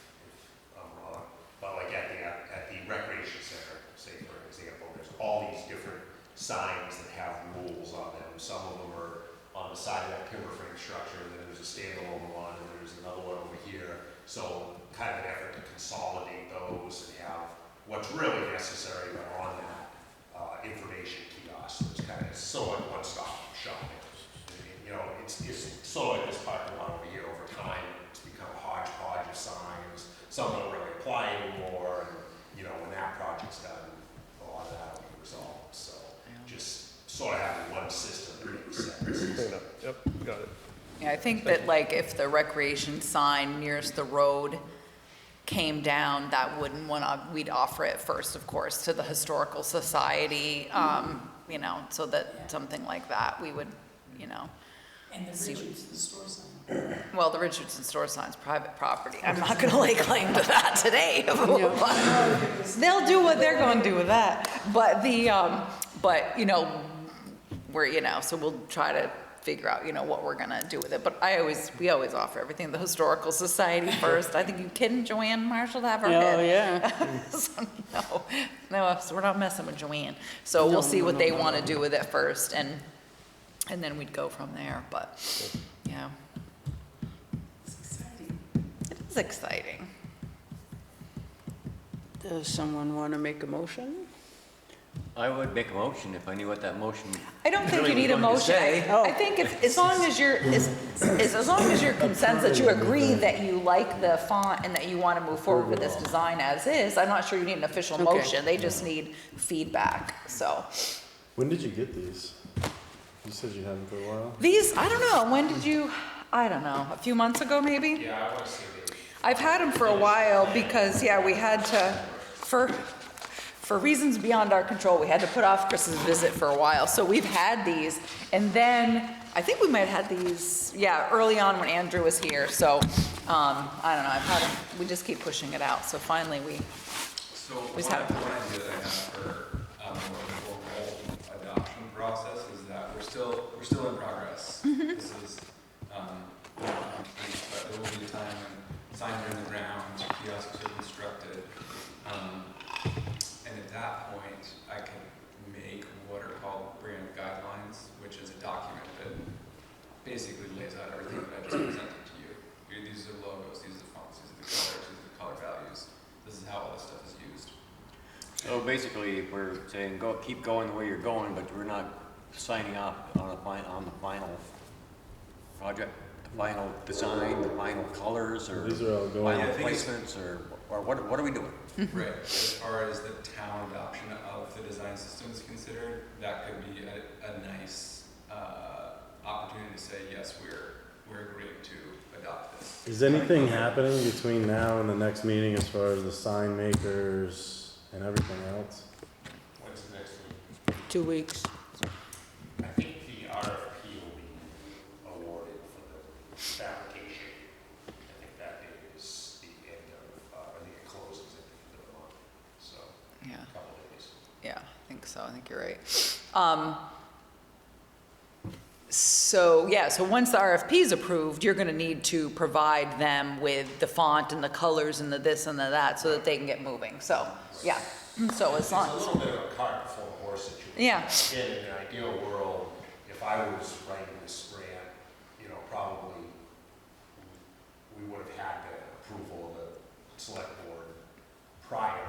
I'm wrong, but like at the recreation center, say for example, there's all these different signs that have rules on them. Some of them are on the side of that timber frame structure, and then there's a standalone one, and there's another one over here. So kind of an effort to consolidate those and have what's really necessary on that information kiosk. It's kind of sort of one-stop shopping. You know, it's sort of like this parking lot over here. Over time, it's become a hodgepodge of signs. Some don't really apply anymore, and you know, when that project's done, a lot of that will be resolved. So just sort of having one system that makes sense. Clean up. Yep, got it. Yeah, I think that like if the recreation sign nearest the road came down, that wouldn't we'd offer it first, of course, to the Historical Society, you know, so that something like that, we would, you know, And the Richardson store sign. Well, the Richardson store sign's private property. I'm not gonna lay claim to that today. But they'll do what they're gonna do with that. But but, you know, so we'll try to figure out, what we're gonna do with it. But we always offer everything to the Historical Society first. I think you kidding, Joanne Marshall, to have her head. Oh, yeah. So, no, so we're not messing with Joanne. So we'll see what they wanna do with it first, and then we'd go from there, but, yeah. It's exciting. It is exciting. Does someone want to make a motion? I would make a motion if I knew what that motion. I don't think really you need a was going to motion. say. I think as long as you're, as long as you're consensus that you agree that you like the font and that you want to move forward with this design as is, I'm not sure you need an official Okay. motion. They just need feedback, so. When did you get these? You said you had them for a while? These, I don't know, when did you, I don't know, a few months ago maybe? Yeah, I want to see it. I've had them for a while because, we had to, for reasons beyond our control, we had to put off Chris's visit for a while. So we've had these, and then I think we might have had these, early on when Andrew was here. So I don't know. I've had them. We just keep pushing it out. So finally, So We just one have- one idea that I have for the full adoption process is that we're still in progress. This is not complete, but there will be a time when signs are in the ground, kiosks are constructed, and at that point, I can make what are called brand guidelines, which is a document that basically lays out everything that I just presented to you. These are logos, these are the fonts, these are the colors, these are the color values. This is how all this stuff is used. So basically, we're saying keep going the way you're going, but we're not signing off on the final project, the final design, the final colors, or These are all going. final I think it's- placements, or what are we doing? Right, as far as the town adoption of the design system is considered, that could be a nice opportunity to say, yes, we're agreeing to adopt this. Is anything happening between now and the next meeting as far as the sign makers and everything else? When's the next week? 2 weeks. I think the RFP will be awarded for the fabrication. I think that date is the end of, I think it closes at the end of the month, so yeah, a couple of days. I think so. I think you're right. So once the RFP is approved, you're going to need to provide them with the font and the colors and the this and the that so that they can get moving. So, yeah. So as long It's a little bit of a cart before the horse situation. Yeah. Again, in an ideal world, if I was writing this grant, probably we would have had the approval of the select board prior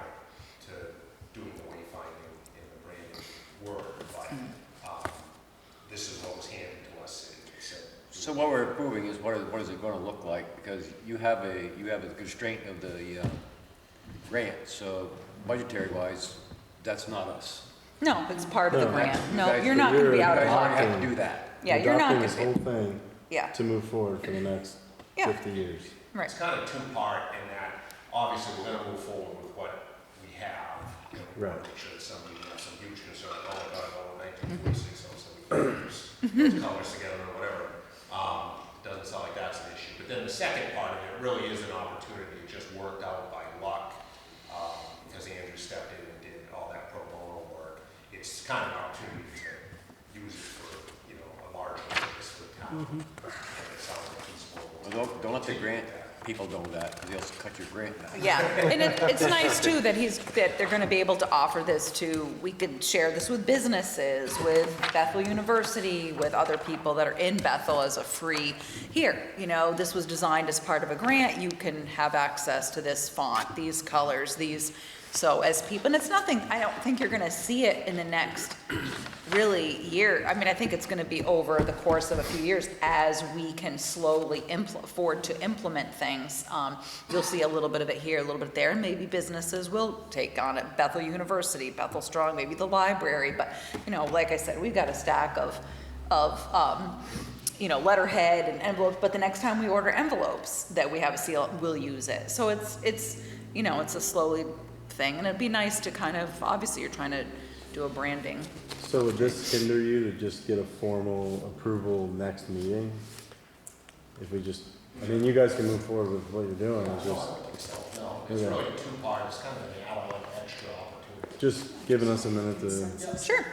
to doing the wayfinding in the branding work, but this is what was handed to us and it said. So what we're approving is what is it going to look like? Because you have a constraint of the grant, so budgetary wise, that's not us. No, it's part of the No. grant. You No, guys- you're not going to be out of You guys already pocket. have to do that. Yeah, you're not Adopting going this to whole be. thing Yeah, to move forward for the next Yeah. 50 years. right. It's kind of two-part in that, obviously, we're gonna move forward with what we have. We Right. want to make sure that somebody has some huge concern, oh my God, 1946, so we those colors together or whatever. Doesn't sound like that's an issue. But then the second part of it really is an opportunity, it just worked out by luck, because Andrew stepped in and did all that pro bono work. It's kind of an opportunity to use it for, a large purpose for the town. And it sounds like he's Well, don't let the grant people know that, because they'll cut your grant back. Yeah, and it's nice too that they're gonna be able to offer this we could share this with businesses, with Bethel University, with other people that are in Bethel as a free, this was designed as part of a grant, you can have access to this font, these colors, so as people, and it's nothing, I don't think you're gonna see it in the next really year. I mean, I think it's gonna be over the course of a few years as we can slowly afford to implement things. You'll see a little bit of it here, a little bit there, and maybe businesses will take on it. Bethel University, Bethel Strong, maybe the library, but, like I said, we've got a stack of letterhead and envelopes, but the next time we order envelopes that we have a seal, we'll use it. So it's a slowly thing, and it'd be nice to kind of, obviously you're trying to do a branding. So would this hinder you to just get a formal approval next meeting? If we just, I mean, you guys can move forward with what you're doing, it's just, No, it's really two parts, kind of an add-on extra opportunity. just giving us a minute to Sure.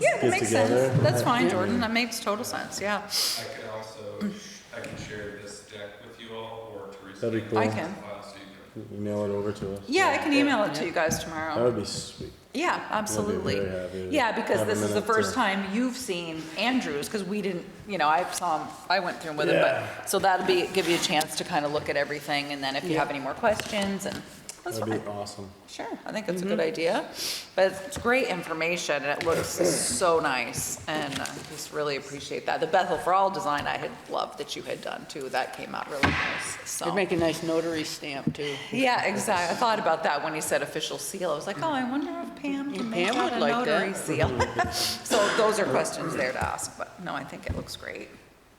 Yeah, that get makes together. sense. That's fine, Jordan. That makes total sense, yeah. I could also, I can share this deck with you all, or Teresa. That'd be cool. I can. File so you can- Email it over to us. Yeah, I can email it to you guys That tomorrow. would be sweet. Yeah, absolutely. very happy to Yeah, because have a this is the minute first to- time you've seen Andrews, because we didn't, you know, I saw him, I went through him with him, Yeah. but, so that'll be, give you a chance to kind of look at everything, and then if you have any more questions, and that's That'd fine. be awesome. Sure, I think it's a good idea, but it's great information, and it looks so nice, and I just really appreciate that. The Bethel for All design I had loved that you had done too, that came out really nice, so. It'd make a nice notary stamp too. Yeah, exactly, I thought about that when you said official seal, I was like, oh, I wonder if Pam can make Pam that would a like notary that. seal. So those are questions there to ask, but no, I think it looks great.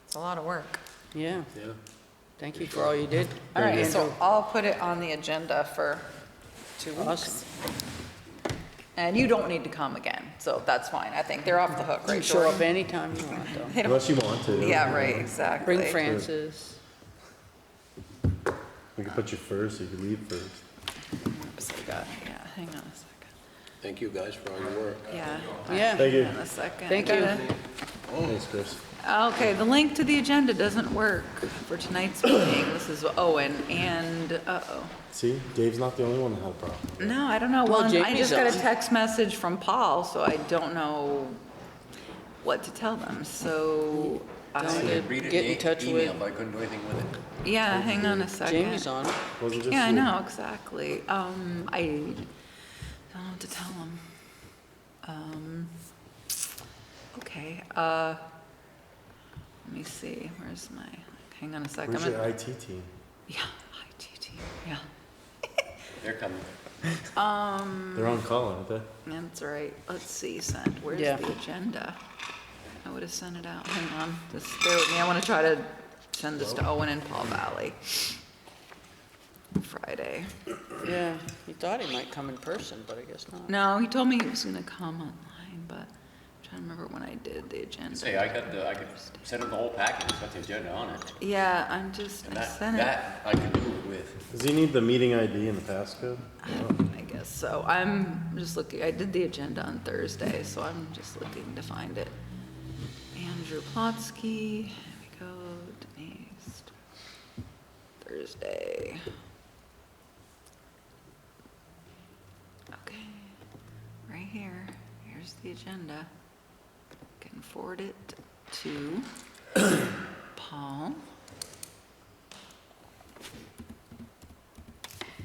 It's a lot of work. Yeah. Thank you for all you did. All right, so Andrew. I'll put it on the agenda for 2 weeks. Awesome. And you don't need to come again, so that's fine. I think they're off the hook, You can right, show up Jordan? anytime you want though. They don't- Unless you want to. Yeah, right, exactly. Bring Francis. We could put you first, you could leave first. So we got, yeah, hang on a second. Thank you guys for all your work. Yeah. Yeah. Thank you. Hang on a second. Thank I you. gotta- Thanks, Chris. Okay, the link to the agenda doesn't work for tonight's meeting. This is Owen, and, uh-oh. See, Dave's not the only one that had a problem. No, I don't know. Well, Well, I Jamie's just got a on. text message from Paul, so I don't know what to tell them, so. I Don't did you read it get in in touch email, with- but I couldn't do anything with it. Yeah, hang on a second. Jamie's on it. Was it just Yeah, I you? know, exactly. I don't know what to tell them. Okay, let me see, where's my, hang on a second. Where's your IT team? Yeah, ITT, yeah. They're coming. They're on call, aren't they? That's right. Let's see, send, where's Yeah. the agenda? I would have sent it out. Hang on, just bear with me. I want to try to send this to Owen and Paul Valley. Friday. Yeah, he thought he might come in person, but I guess not. No, he told me he was going to come online, but I'm trying to remember when I did the agenda. Say, I could send them the whole package, it's got the agenda on it. Yeah, I'm just, And I that, sent it. that I could do it with. Does he need the meeting ID and the passcode? I guess so. I'm just looking, I did the agenda on Thursday, so I'm just looking to find it. Andrew Plotsky, here we go, Denise. Thursday. Okay, right here, here's the agenda. Can forward it to Paul.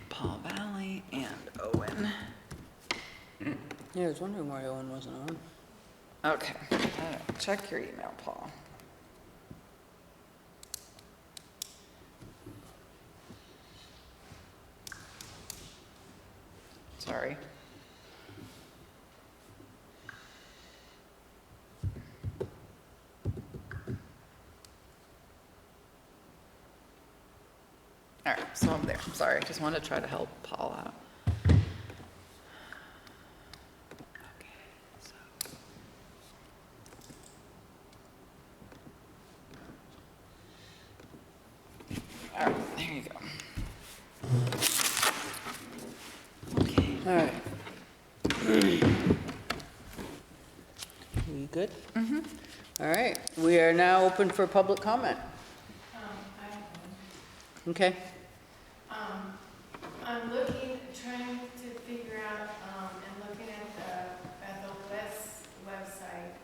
Paul Valley and Owen. Yeah, I was wondering why Owen wasn't on. Okay, check your email, Paul. Sorry. All right, so I'm there. I'm sorry, I just wanted to try to help Paul out. Okay, so. All right, there you go. Okay. All right. You good? Mm-hmm. All right, we are now open for public comment. I have one. Okay. I'm trying to figure out, and looking at the Bethel West website,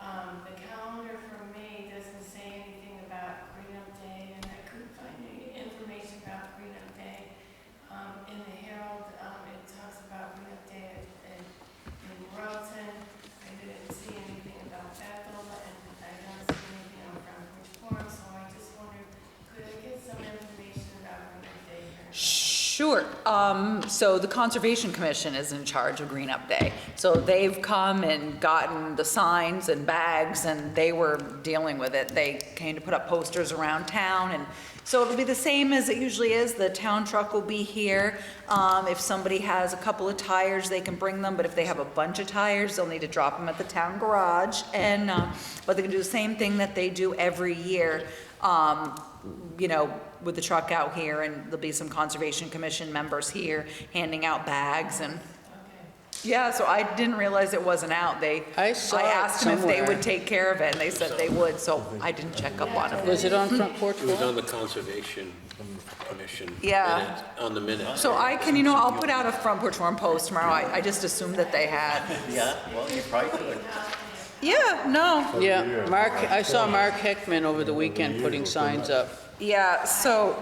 the calendar for May doesn't say anything about Green Up Day, and I couldn't find any information about Green Up Day. In the Herald, it talks about Green Up Day in Royalton. I didn't see anything about Bethel, and I don't see anything on Front Porch Forum, so I just wondered, could I get some information about Green Up Day here? Sure. So the Conservation Commission is in charge of Green Up Day. So they've come and gotten the signs and bags, and they were dealing with it. They came to put up posters around town, and so it'll be the same as it usually is. The town truck will be here. If somebody has a couple of tires, they can bring them, but if they have a bunch of tires, they'll need to drop them at the town garage. And, but they can do the same thing that they do every year, you know, with the truck out here, and there'll be some Conservation Commission members here handing out bags and, yeah, so I didn't realize it wasn't out. I saw it asked them if they somewhere. would take care of it, and they said they would, so I didn't check up on it. Was it on Front Porch It was Forum? on the Conservation Commission. Yeah. minute- On the minute. So I can, you know, I'll put out a Front Porch Forum post tomorrow. I just assumed that they had. Yeah, well, you probably could. Yeah, no, Yeah, Mark, I saw Mark Heckman over the weekend putting signs up. yeah, so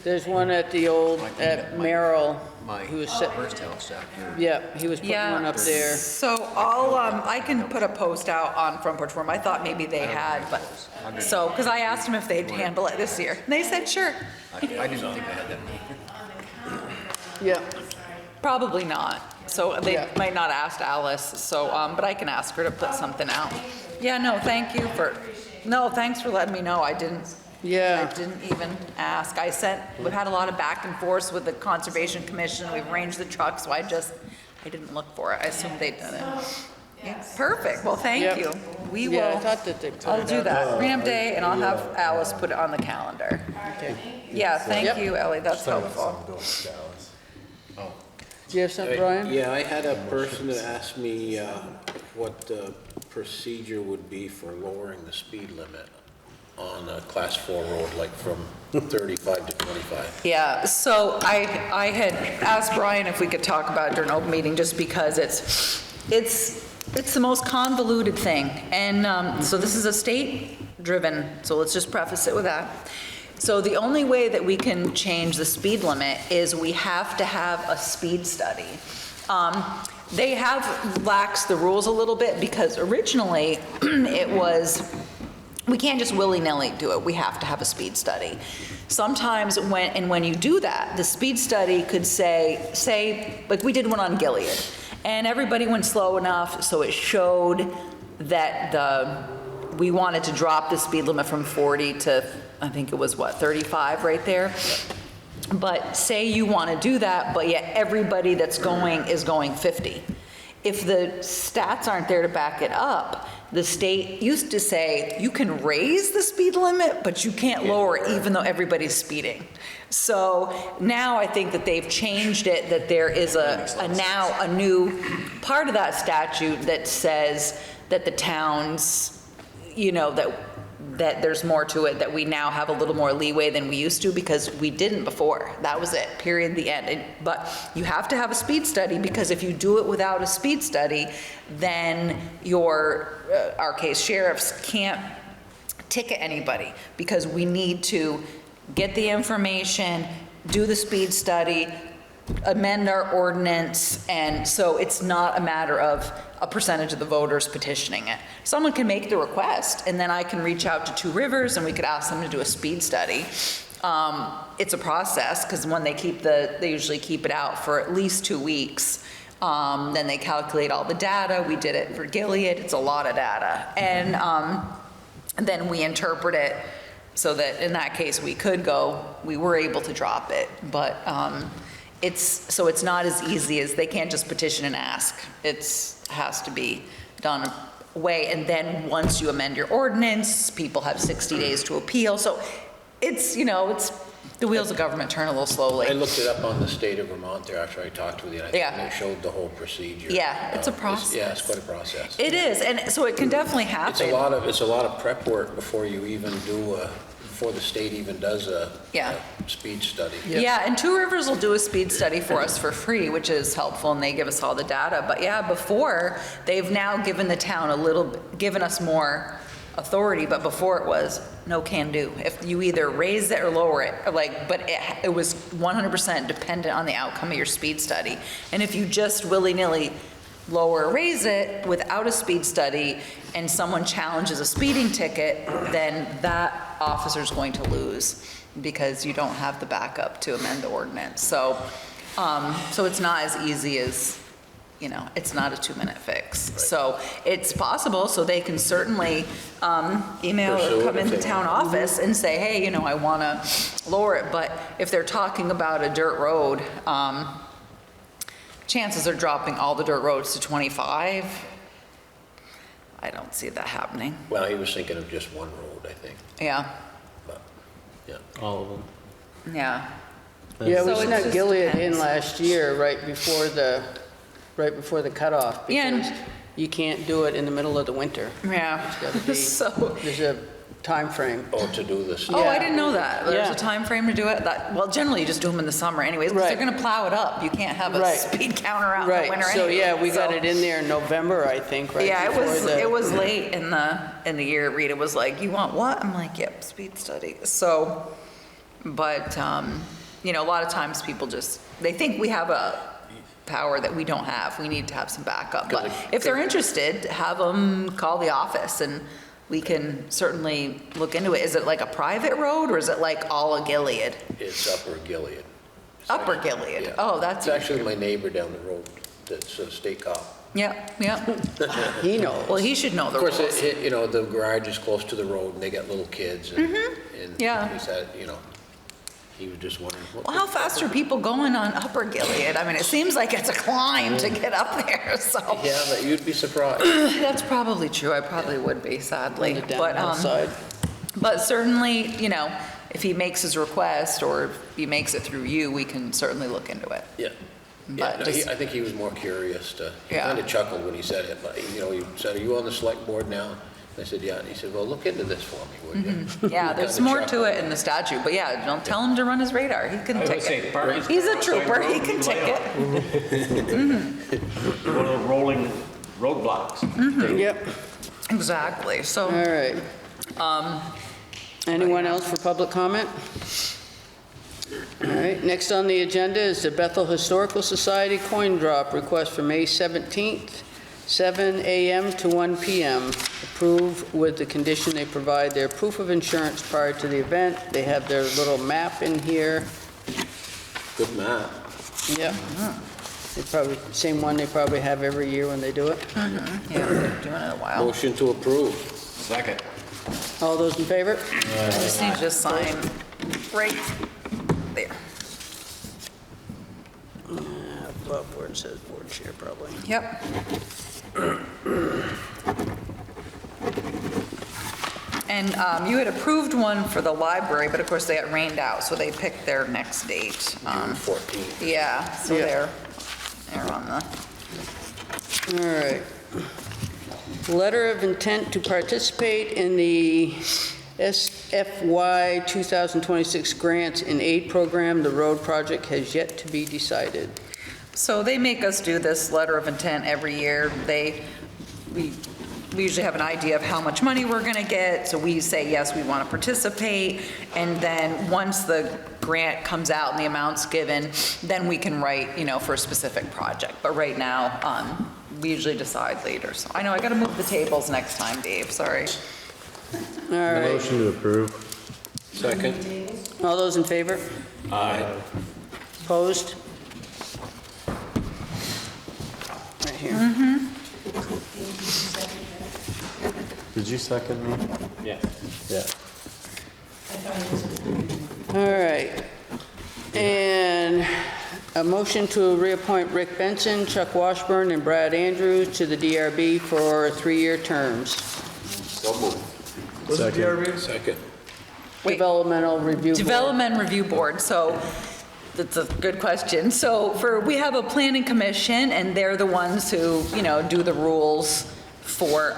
There's one at the old, at Merrill. My He was set, first house after. yeah, he was putting one yeah, up there. so I'll, I can put a post out on Front Porch Forum. I thought maybe they had, but, so, because I asked them if they'd handle it this year. And they said, sure. I didn't think they had that many. Yeah, Probably not. So they Yeah. might not ask Alice, so, but I can ask her to put something out. Yeah, no, thank you for, no, thanks for letting me know. I didn't yeah. even ask. We've had a lot of back and forth with the Conservation Commission. We've arranged the truck, so I didn't look for it. I assumed they'd done it. Yeah, perfect. Well, thank Yep. you. We Yeah, I will, thought that they put I'll it do up. that. Green Up Day, and I'll have Alice put it on the calendar. Okay. Yeah, thank Yep. you, Ellie. That's Sorry, helpful. I'm doing Dallas. Do you have something, Brian? Yeah, I had a person that asked me what the procedure would be for lowering the speed limit on a Class 4 road, like from 35 to 25. Yeah, so I had asked Brian if we could talk about it during open meeting, just because it's the most convoluted thing. And so this is a state-driven, so let's just preface it with that. So the only way that we can change the speed limit is we have to have a speed study. They have laxed the rules a little bit, because originally it was, we can't just willy-nilly do it, we have to have a speed study. Sometimes when you do that, the speed study could say, like we did one on Gilead, and everybody went slow enough, so it showed that we wanted to drop the speed limit from 40 to, I think it was what, 35 right there? But say you want to do that, but yet everybody that's going is going 50. If the stats aren't there to back it up, the state used to say, you can raise the speed limit, but you can't lower it even though everybody's speeding. So now I think that they've changed it, that there is now a new part of that statute that says that the towns, you know, that there's more to it, that we now have a little more leeway than we used to, because we didn't before. That was it, period, the end. But you have to have a speed study, because if you do it without a speed study, then our case sheriffs can't ticket anybody, because we need to get the information, do the speed study, amend our ordinance, and so it's not a matter of a percentage of the voters petitioning it. Someone can make the request, and then I can reach out to Two Rivers and we could ask them to do a speed study. It's a process, because when they usually keep it out for at least 2 weeks. Then they calculate all the data. We did it for Gilead. It's a lot of data. And then we interpret it so that in that case we were able to drop it. But it's not as easy as, they can't just petition and ask. It has to be done away. And then once you amend your ordinance, people have 60 days to appeal. So it's the wheels of government turn a little slowly. I looked it up on the state of Vermont there after I talked with you, and I think Yeah. it showed the whole procedure. Yeah, it's a process. Yeah, it's quite a process. It is, and so it can definitely happen. It's a lot of prep work before you even before the state even does a speed study. Yeah, and Two Rivers will do a speed study for us for free, which is helpful, and they give us all the data. But yeah, before, they've now given the town given us more authority, but before it was no can do. If you either raise it or lower it, but it was 100% dependent on the outcome of your speed study. And if you just willy-nilly lower or raise it without a speed study, and someone challenges a speeding ticket, then that officer's going to lose. because you don't have the backup to amend the ordinance. So, so it's not as easy as, you know, it's not a 2-minute fix. So it's possible, so they can certainly email Pursue or it come if into they town office and say, hey, you know, I want to lower it. But if they're talking about a dirt road, chances are dropping all the dirt roads to 25. I don't see that happening. Well, he was thinking of just one road, I think, Yeah, but, yeah. All of them. yeah. Yeah, So we it snuck just Gilead in depends. last year, right before the cutoff, Yeah, and- because you can't do it in the middle of the winter. Yeah. It's gotta be, So, there's a time frame. Oh, to do this. oh, I Yeah. didn't know that. There's Yeah. a time frame to do it? Well, generally you just do them in the summer anyways, because they're Right. gonna plow it up. You can't have a Right. speed counter out in the Right, winter so anyway. yeah, we got So- it in there in November, I think, right? Yeah, before it was late in the year. Rita was like, you want what? I'm like, yep, speed study. So, but, you know, a lot of times people just, they think we have a power that we don't have. We need to have some backup. But if they're interested, have them call the office and we can certainly look into it. Is it like a private road or is it like all of Gilead? It's Upper Gilead. Upper Gilead? Yeah. Oh, that's, It's actually my neighbor down the road that's a state cop. yep, yep. He knows. Well, he should know the Of course, rules. you know, the garage is close to the road and they got little kids and, and Yeah. he said, you know, he was just wondering. what- Well, how fast are people going on Upper Gilead? I mean, it seems like it's a climb to get up there, so. Yeah, but you'd be surprised. That's probably true. I probably would be, sadly. On the But, downhill side. but certainly, you know, if he makes his request or if he makes it through you, we can certainly look into it. Yeah. But Yeah, no, just- I think he was more curious to, he Yeah. kind of chuckled when he said it, but, you know, he said, are you on the select board now? I said, yeah. And he said, well, look into this for me, would you? Yeah, there's more to it in the statute, but yeah, don't tell him to run his radar. He can ticket. He's a trooper. He can ticket. One of the rolling roadblocks. Yep, Exactly. So, all right. Anyone else for public comment? All right, next on the agenda is the Bethel Historical Society coin drop request for May 17th, 7 a.m. to 1 p.m. Approve with the condition they provide their proof of insurance prior to the event. They have their little map in here. Good map. Yep. They probably, same one they probably have every year when they do it. yeah, we've been doing it a while. Motion to approve. Second. All those in favor? I just need to sign right there. Above where it says board chair, probably. Yep. And you had approved one for the library, but of course they got rained out, so they picked their next date. June 14th. Yeah, so Yeah. they're on the, All right. Letter of intent to participate in the SFY 2026 Grants and Aid Program. The road project has yet to be decided. so they make us do this letter of intent every year. We usually have an idea of how much money we're gonna get, so we say, yes, we wanna participate, and then once the grant comes out and the amount's given, then we can write, you know, for a specific project. But right now, we usually decide later. So I know I gotta move the tables next time, Dave, sorry. All right. Motion to approve. Second. All those in favor? Aye. Opposed? Right here. Did you second me? Yeah. Yeah. All right. And a motion to reappoint Rick Benson, Chuck Washburn, and Brad Andrews to the DRB for 3-year terms. So moved. Second. Second. Wait. Developmental Review Board. Development Review Board, so that's a good question. So we have a planning commission and they're the ones who, you know, do the rules for,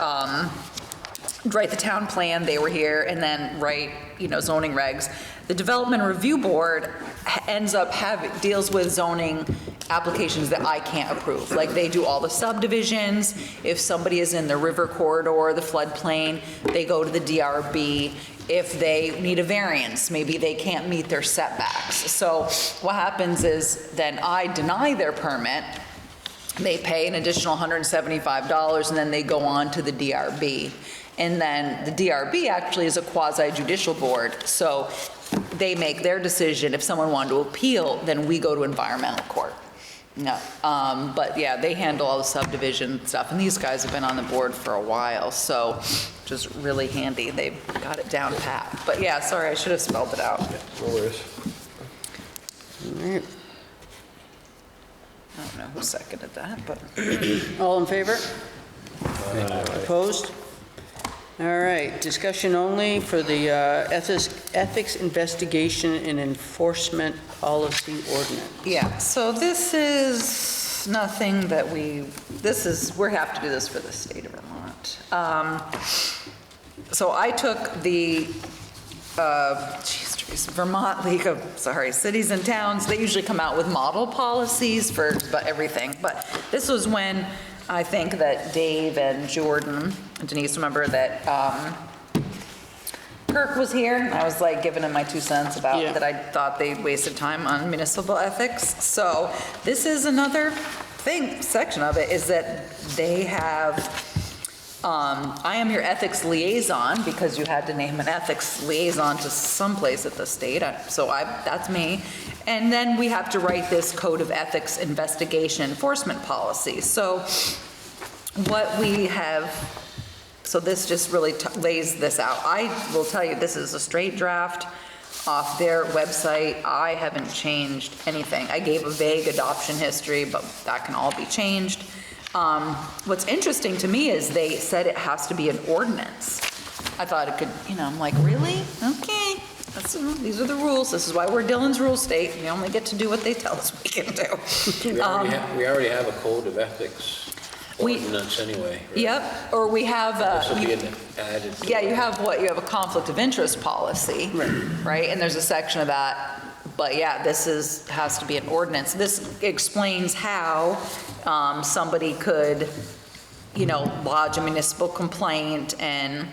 write the town plan, they were here, and then write, you know, zoning regs. The Development Review Board ends up deals with zoning applications that I can't approve. Like they do all the subdivisions. If somebody is in the river corridor, the floodplain, they go to the DRB. If they need a variance, maybe they can't meet their setbacks. So what happens is then I deny their permit, they pay an additional $175, and then they go on to the DRB. And then the DRB actually is a quasi-judicial board. So they make their decision. If someone wanted to appeal, then we go to environmental court. No, but yeah, they handle all the subdivision stuff, and these guys have been on the board for a while, so just really handy. They've got it down pat. But yeah, sorry, I should have spelled it out. No worries. All right. I don't know who seconded that, but. All in favor? Opposed? All right, discussion only for the ethics investigation and enforcement policy ordinance. Yeah, so this is nothing that we have to do this for the state of Vermont. So I took the, Vermont League of, Cities and Towns. They usually come out with model policies for everything, but this was when I think that Dave and Jordan, and Denise, remember that Kirk was here, and I was like giving him my 2 cents about that I thought they wasted time on municipal ethics. So this is another section of it, is that they have, I am your ethics liaison, because you had to name an ethics liaison to someplace at the state, so that's me. And then we have to write this code of ethics investigation enforcement policy. So what we have, so this just really lays this out. I will tell you, this is a straight draft off their website. I haven't changed anything. I gave a vague adoption history, but that can all be changed. What's interesting to me is they said it has to be an ordinance. I thought it could, I'm like, really? Okay. These are the rules. This is why we're Dillon's rule state. We only get to do what they tell us we can do. We already have a code of ethics ordinance anyway. Right? Yep, or we have, This will be added. yeah, you have you have a conflict of interest policy, right? And there's a section of that, but yeah, this has to be an ordinance. This explains how somebody could, lodge a municipal complaint, and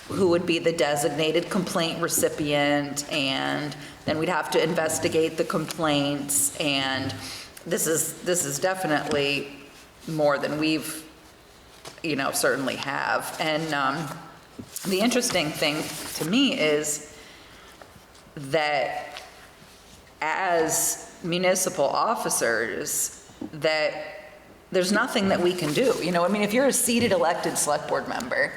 who would be the designated complaint recipient, and then we'd have to investigate the complaints, and this is definitely more than we've, certainly have. And the interesting thing to me is that as municipal officers, that there's nothing that we can do. If you're a seated elected select board member,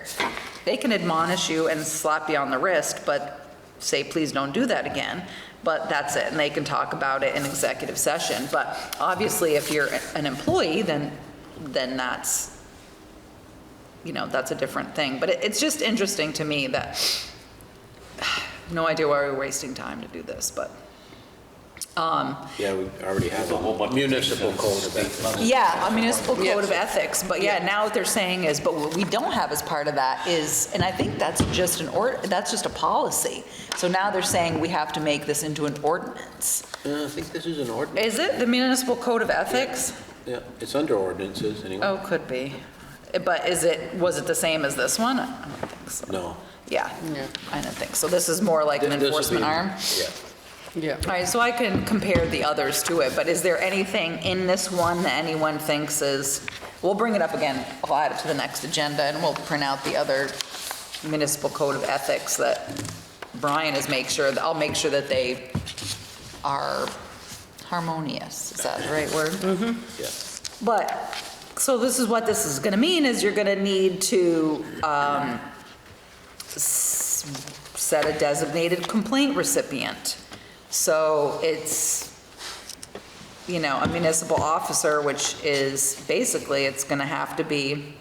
they can admonish you and slap you on the wrist, but say, please don't do that again. But that's it, and they can talk about it in executive session. But obviously, if you're an employee, then that's, that's a different thing. But it's just interesting to me that, no idea why we're wasting time to do this, but. Yeah, we already have a municipal code of ethics. Yeah, a municipal code of ethics, but now what they're saying is, but what we don't have as part of that is, and I think that's just that's just a policy. So now they're saying we have to make this into an ordinance. I think this is an ordinance. Is it the municipal code of ethics? Yeah, it's under ordinances anyway. Oh, could be. But was it the same as this one? I don't think so. No. Yeah, I don't think so. This is more like an enforcement arm? Yeah. Yeah. All right, so I can compare the others to it, but is there anything in this one that anyone thinks is, we'll bring it up again, I'll add it to the next agenda, and we'll print out the other municipal code of ethics that Brian is I'll make sure that they are harmonious. Is that the right word? Mm-hmm. Yeah. But, so this is what this is gonna mean, is you're gonna need to set a designated complaint recipient. So it's, a municipal officer, which is basically, it's gonna have to be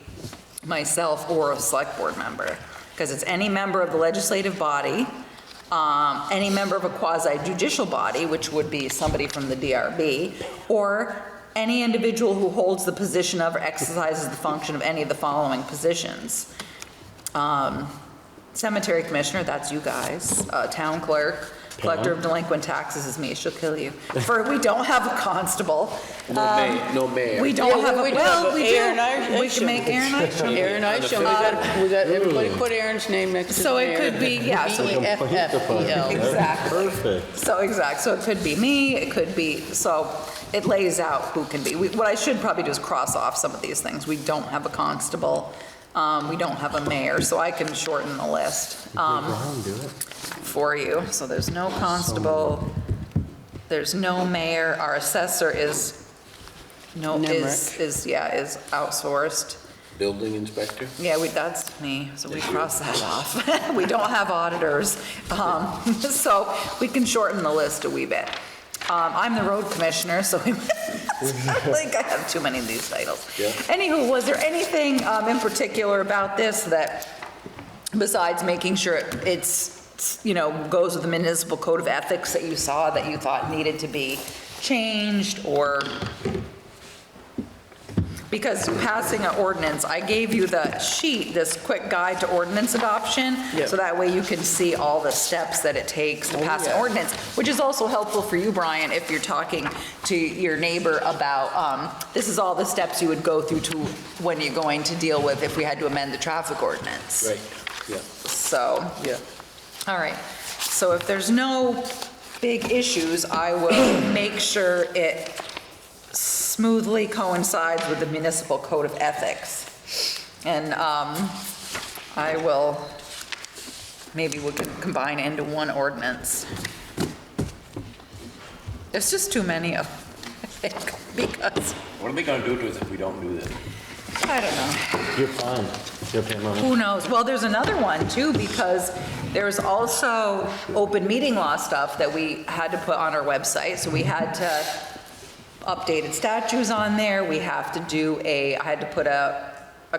myself or a select board member, because it's any member of the legislative body, any member of a quasi-judicial body, which would be somebody from the DRB, or any individual who holds the position of or exercises the function of any of the following positions. Cemetery commissioner, that's you guys, town clerk, collector of delinquent taxes is me, she'll kill you. We don't have a constable. No mayor. We don't have we a, do well, have we Aaron do. We can make Aaron Isham. Aaron Isham, we got, everybody put Aaron's name next to the So it mayor. could be, yeah, so BEFFEL. exactly. Perfect. So it could be me, it could be, so it lays out who can be. What I should probably do is cross off some of these things. We don't have a constable. We don't have a mayor, so I can shorten the list Brown do it. for you. So there's no constable, there's no mayor, our assessor is is outsourced. Building inspector? Yeah, that's me, so we cross that off. We don't have auditors, so we can shorten the list a wee bit. I'm the road commissioner, so I think I have too many of these titles. Yeah. Anywho, was there anything in particular about this that, besides making sure it's, goes with the municipal code of ethics that you saw that you thought needed to be changed, or? Because passing an ordinance, I gave you the sheet, this quick guide to ordinance adoption, Yep. so that way you can see all the steps that it takes to pass an ordinance, which is also helpful for you, Brian, if you're talking to your neighbor about, this is all the steps you would go through to when you're going to deal with if we had to amend the traffic ordinance. Right, yeah. So, Yeah. all right. So if there's no big issues, I will make sure it smoothly coincides with the municipal code of ethics. And I will, maybe we can combine into one ordinance. There's just too many of them, I think, because, What are they gonna do to us if we don't do this? I don't know. You're fine. You're paying money. Who knows? Well, there's another one too, because there's also open meeting law stuff that we had to put on our website. So we had to updated statutes on there. We have to do I had to put a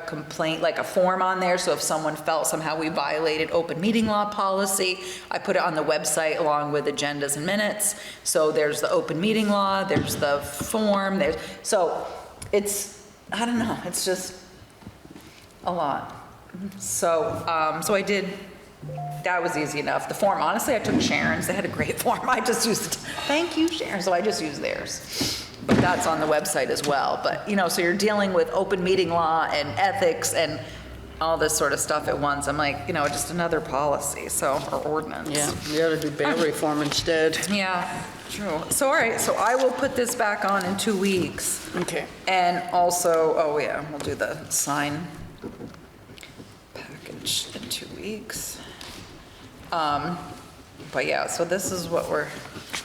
complaint, like a form on there. So if someone felt somehow we violated open meeting law policy, I put it on the website along with agendas and minutes. So there's the open meeting law, there's the form, so it's, I don't know, it's just a lot. So, so I did, that was easy enough. The form, honestly, I took Sharon's. They had a great form. I just used, thank you, Sharon. So I just used theirs. But that's on the website as well. But, so you're dealing with open meeting law and ethics and all this sort of stuff at once. I'm like, just another policy, or ordinance. Yeah, we ought to do bail reform instead. Yeah, true. So, all right, so I will put this back on in 2 weeks. Okay. And also, we'll do the sign package in 2 weeks. But yeah, so this is what we're,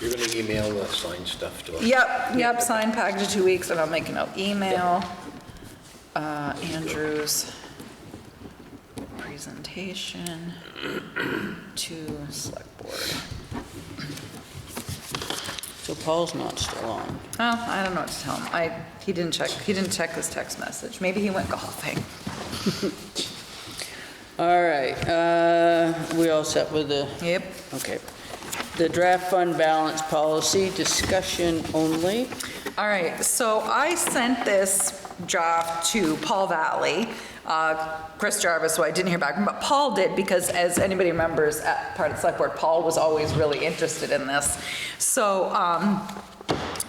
You're gonna email the sign stuff to us? yep, sign package in 2 weeks, and I'll make a note, email, Andrew's presentation to select board. So Paul's not still on. Oh, I don't know what to tell him. He didn't check his text message. Maybe he went golfing. All right, we all set with the, Yep. okay. The draft fund balance policy, discussion only. All right, so I sent this draft to Paul Valley, Chris Jarvis, so I didn't hear back from him, but Paul did, because as anybody remembers, at part of the select board, Paul was always really interested in this. So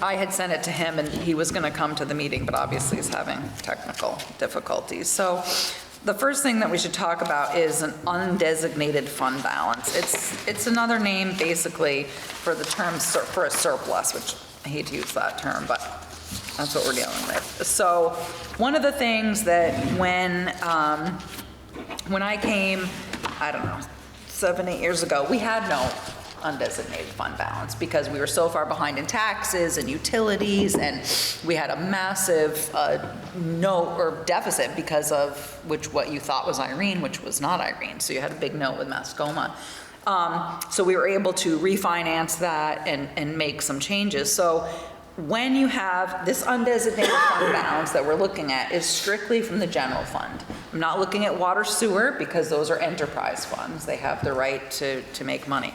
I had sent it to him, and he was gonna come to the meeting, but obviously he's having technical difficulties. So the first thing that we should talk about is an undesignated fund balance. It's another name basically for the term for a surplus, which I hate to use that term, but that's what we're dealing with. So one of the things that when I came, I don't know, 7, 8 years ago, we had no undesignated fund balance because we were so far behind in taxes and utilities, and we had a massive note or deficit because of what you thought was Irene, which was not Irene. So you had a big note with Mascoma. So we were able to refinance that and make some changes. So when you have this undesignated fund balance that we're looking at is strictly from the general fund. I'm not looking at water sewer because those are enterprise funds. They have the right to make money.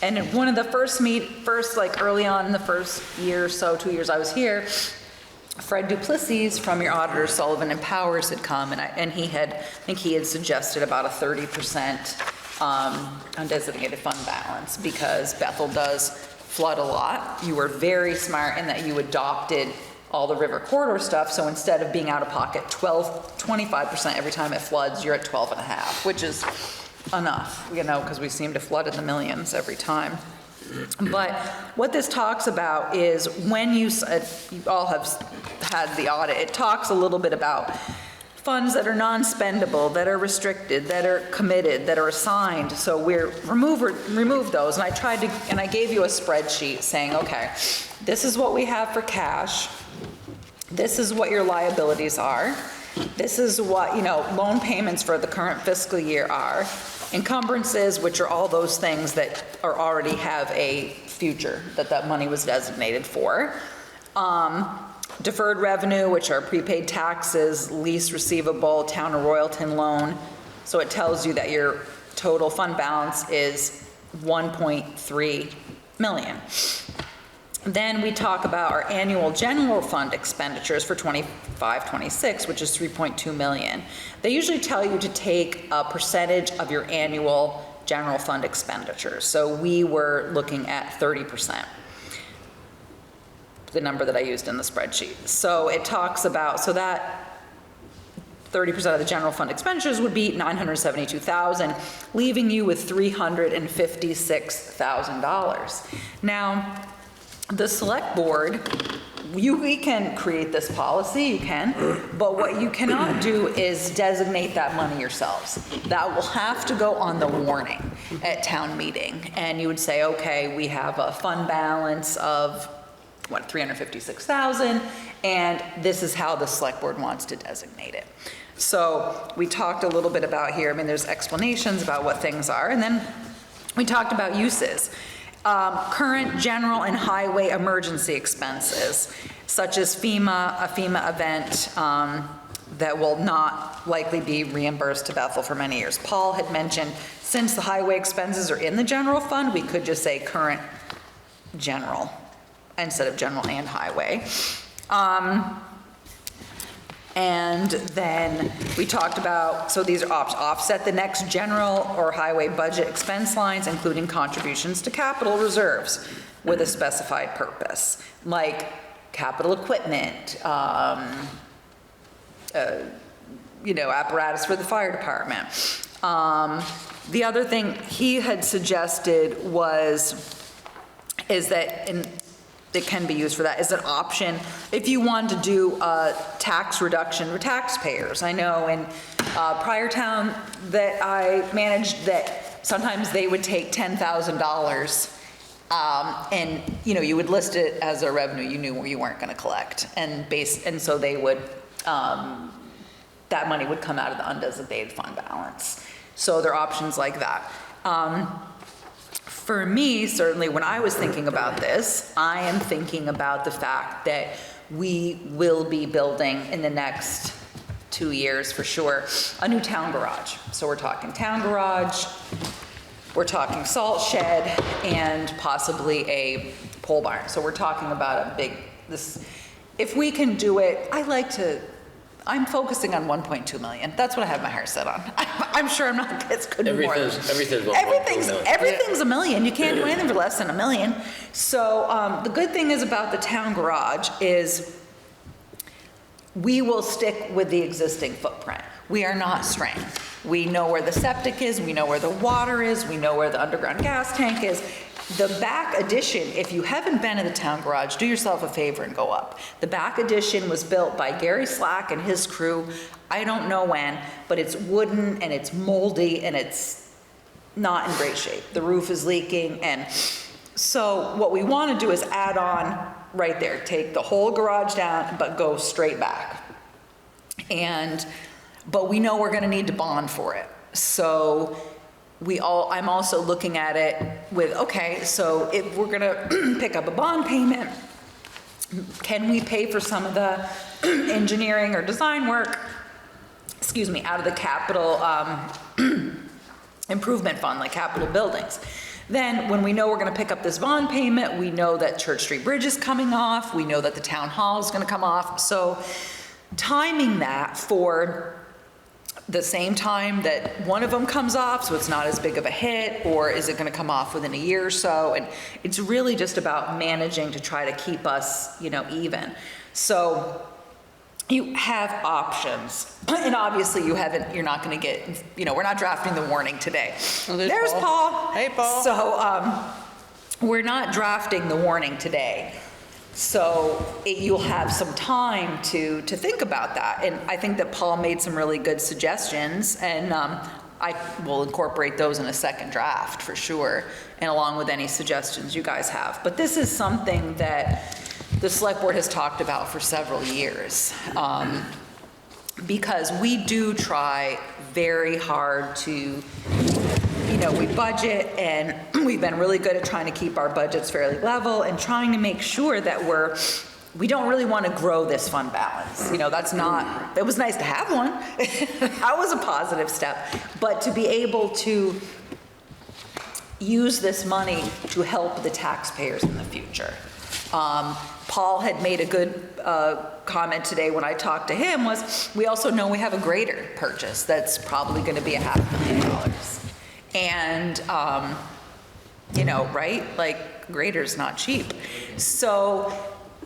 And in one of the first like early on in the first year or so, 2 years I was here, Fred Duplessis from your auditor Sullivan and Powers had come, and he had, I think he had suggested about a 30% undesignated fund balance because Bethel does flood a lot. You were very smart in that you adopted all the river corridor stuff, so instead of being out of pocket 25% every time it floods, you're at 12.5, which is enough, because we seem to flood in the millions every time. But what this talks about is when you all have had the audit, it talks a little bit about funds that are non-spendable, that are restricted, that are committed, that are assigned. So we're remove those. And I tried to, and I gave you a spreadsheet saying, okay, this is what we have for cash. This is what your liabilities are. This is what, loan payments for the current fiscal year are. Encumbrances, which are all those things that already have a future that money was designated for. Deferred revenue, which are prepaid taxes, lease receivable, town of Royalton loan. So it tells you that your total fund balance is 1.3 million. Then we talk about our annual general fund expenditures for 25-26, which is 3.2 million. They usually tell you to take a percentage of your annual general fund expenditures. So we were looking at 30%. The number that I used in the spreadsheet. So it talks about, so that 30% of the general fund expenditures would be $972,000, leaving you with $356,000. Now, the select board, we can create this policy, you can, but what you cannot do is designate that money yourselves. That will have to go on the warning at town meeting. And you would say, okay, we have a fund balance of, what, 356,000, and this is how the select board wants to designate it. So we talked a little bit about here, there's explanations about what things are, and then we talked about uses. Current general and highway emergency expenses, such as a FEMA event that will not likely be reimbursed to Bethel for many years. Paul had mentioned, since the highway expenses are in the general fund, we could just say current general instead of general and highway. And then we talked about, so these are offset the next general or highway budget expense lines, including contributions to capital reserves with a specified purpose, like capital equipment, apparatus for the fire department. The other thing he had suggested is that it can be used for that as an option if you want to do a tax reduction for taxpayers. I know in prior town that I managed that sometimes they would take $10,000 and you would list it as a revenue you knew you weren't going to collect, and so they would that money would come out of the undesignated fund balance. So there are options like that. For me, certainly when I was thinking about this, I am thinking about the fact that we will be building in the next 2 years for sure, a new town garage. So we're talking town garage, we're talking salt shed, and possibly a pole barn. So we're talking about if we can do it, I'm focusing on 1.2 million. That's what I have my heart set on. I'm sure I'm not, it's good more. Everything's $1 million. You can't do anything for less than $1 million. So the good thing is about the town garage is we will stick with the existing footprint. We are not straying. We know where the septic is, we know where the water is, we know where the underground gas tank is. The back addition, if you haven't been in the town garage, do yourself a favor and go up. The back addition was built by Gary Slack and his crew. I don't know when, but it's wooden and it's moldy and it's not in great shape. The roof is leaking, and so what we want to do is add on right there. Take the whole garage down, but go straight back. But we know we're going to need to bond for it. So I'm also looking at it with, okay, so if we're gonna pick up a bond payment, can we pay for some of the engineering or design work, out of the capital improvement fund, like capital buildings? Then when we know we're gonna pick up this bond payment, we know that Church Street Bridge is coming off, we know that the town hall is gonna come off. So timing that for the same time that one of them comes off, so it's not as big of a hit, or is it going to come off within a year or so? And it's really just about managing to try to keep us, even. So you have options, and obviously you're not going to get, we're not drafting the warning today. Oh, there's Paul. Hey, Paul. So we're not drafting the warning today. So you'll have some time to think about that. And I think that Paul made some really good suggestions, and I will incorporate those in a second draft for sure, and along with any suggestions you guys have. But this is something that the select board has talked about for several years, because we do try very hard to, we budget, and we've been really good at trying to keep our budgets fairly level and trying to make sure that we don't really want to grow this fund balance. That's not, it was nice to have one. That was a positive step. But to be able to use this money to help the taxpayers in the future. Paul had made a good comment today when I talked to him, was we also know we have a grader purchase that's probably going to be $500,000. And, right? Like, grader's not cheap. So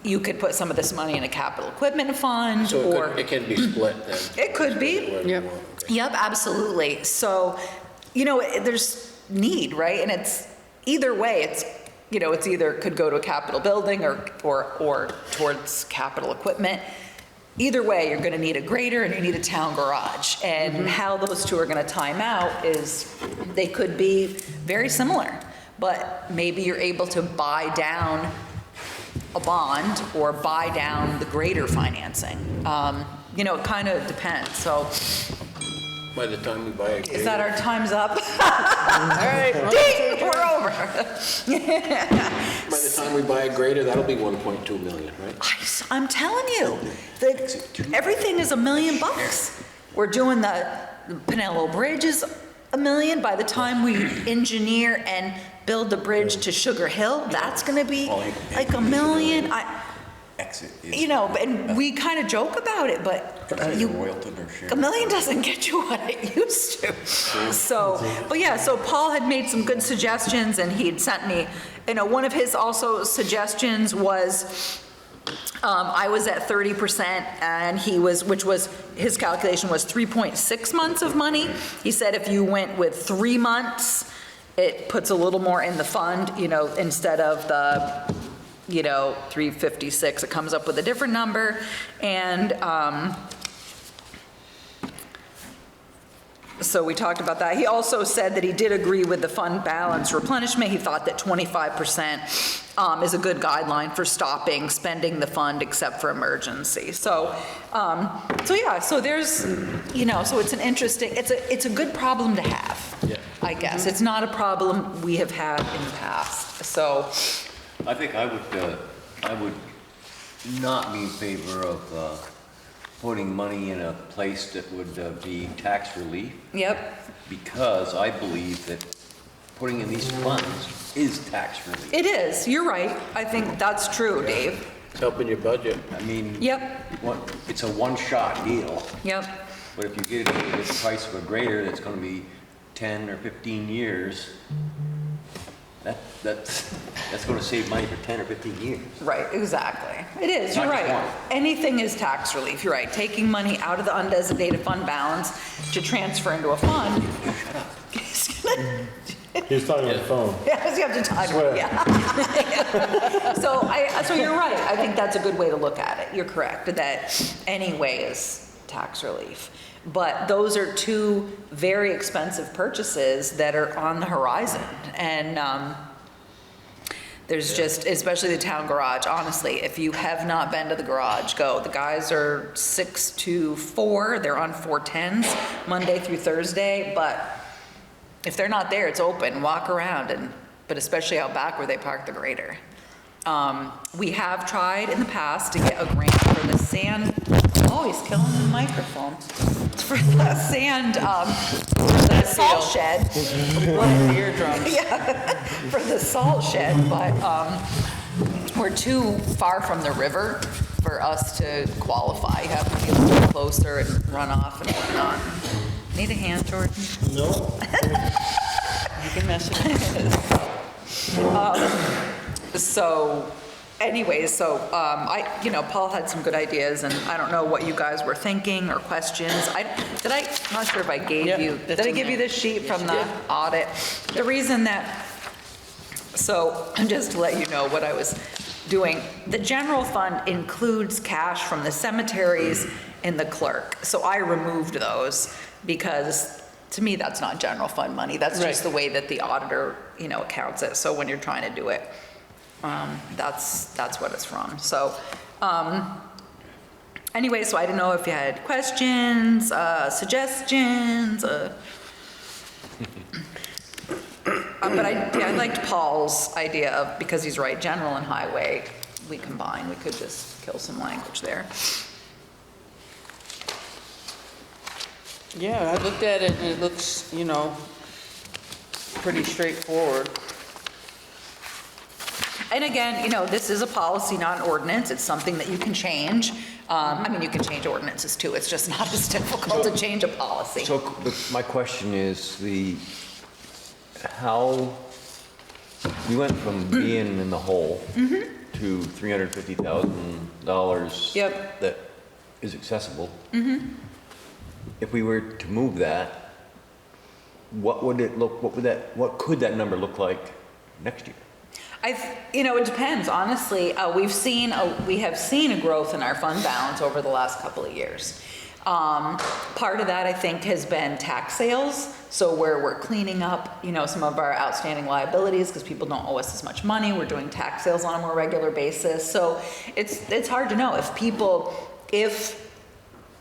you could put some of this money in a capital equipment fund, So it can be split then? It could be. Yep. Yep, absolutely. So, there's need, right? And it's either way, it's either could go to a capital building or towards capital equipment. Either way, you're gonna need a grader and you need a town garage. And how those two are gonna time out is, they could be very similar, but maybe you're able to buy down a bond or buy down the grader financing. It kind of depends, so. By the time we buy a grader. Is that our time's up? All right. Ding, we're over. By the time we buy a grader, that'll be 1.2 million, right? I'm telling you, everything is $1 million. We're doing the Pinello Bridge is $1 million. By the time we engineer and build the bridge to Sugar Hill, that's gonna be like $1 million. And we kind of joke about it, but $1 million doesn't get you what it used to. So Paul had made some good suggestions, and he'd sent me, one of his also suggestions was, I was at 30%, and his calculation was 3.6 months of money. He said if you went with 3 months, it puts a little more in the fund, instead of the 356, it comes up with a different number. And so we talked about that. He also said that he did agree with the fund balance replenishment. He thought that 25% is a good guideline for stopping spending the fund except for emergency. So there's, so it's an interesting, it's a good problem to have, I guess. It's not a problem we have had in the past, so. I think I would not be in favor of putting money in a place that would be tax relief. Yep. Because I believe that putting in these funds is tax relief. It is, you're right. I think that's true, Dave. It's helping your budget. I mean, Yep. It's a one-shot deal. Yep. But if you get it at the price of a grader that's gonna be 10 or 15 years, that's going to save money for 10 or 15 years. Right, exactly. It is, you're Not just right. one. Anything is tax relief, you're right. Taking money out of the undesignated fund balance to transfer into a fund. He was talking on the phone. Yeah, you have to time it, yeah. So you're right. I think that's a good way to look at it. You're correct, that any way is tax relief. But those are two very expensive purchases that are on the horizon. And there's just, especially the town garage, honestly, if you have not been to the garage, go. The guys are 6 to 4, they're on 410s, Monday through Thursday, but if they're not there, it's open, walk around, but especially out back where they park the grader. We have tried in the past to get a grant for the sand, oh, he's killing the microphone, for the sand, for the salt shed. Eardrums. Yeah, for the salt shed, but we're too far from the river for us to qualify. You have to be a little closer and run off and whatnot. Need a hand, Jordan? No. You can mess it. So anyways, Paul had some good ideas, and I don't know what you guys were thinking or questions. I'm not sure if I gave you, did I give you this sheet from the audit? The reason that, so just to let you know what I was the general fund includes cash from the cemeteries and the clerk. So I removed those because to me, that's not general fund money. That's just the way that the auditor, accounts it. So when you're trying to do it, that's what it's from. So, anyway, so I don't know if you had questions, suggestions, but I liked Paul's idea of, because he's right, general and highway, we combine, we could just kill some language there. Yeah, I looked at it and it looks, pretty straightforward. And again, this is a policy, not an ordinance. It's something that you can change. You can change ordinances too. It's just not as difficult to change a policy. So my question is how we went from being in the hole to $350,000 Yep. that is accessible. If we were to move that, what could that number look like next year? It depends, honestly. We have seen a growth in our fund balance over the last couple of years. Part of that, I think, has been tax sales. So where we're cleaning up, some of our outstanding liabilities because people don't owe us as much money. We're doing tax sales on a more regular basis. So it's hard to know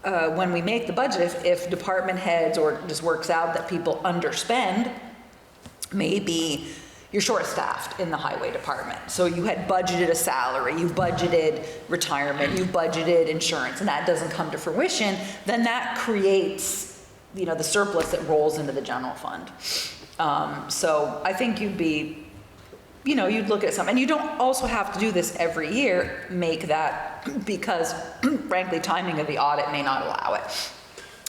when we make the budget, if department heads or it just works out that people underspend, maybe you're short-staffed in the highway department. So you had budgeted a salary, you budgeted retirement, you budgeted insurance, and that doesn't come to fruition, then that creates, the surplus that rolls into the general fund. So I think you'd look at something, and you don't also have to do this every year, make that, because frankly, timing of the audit may not allow it.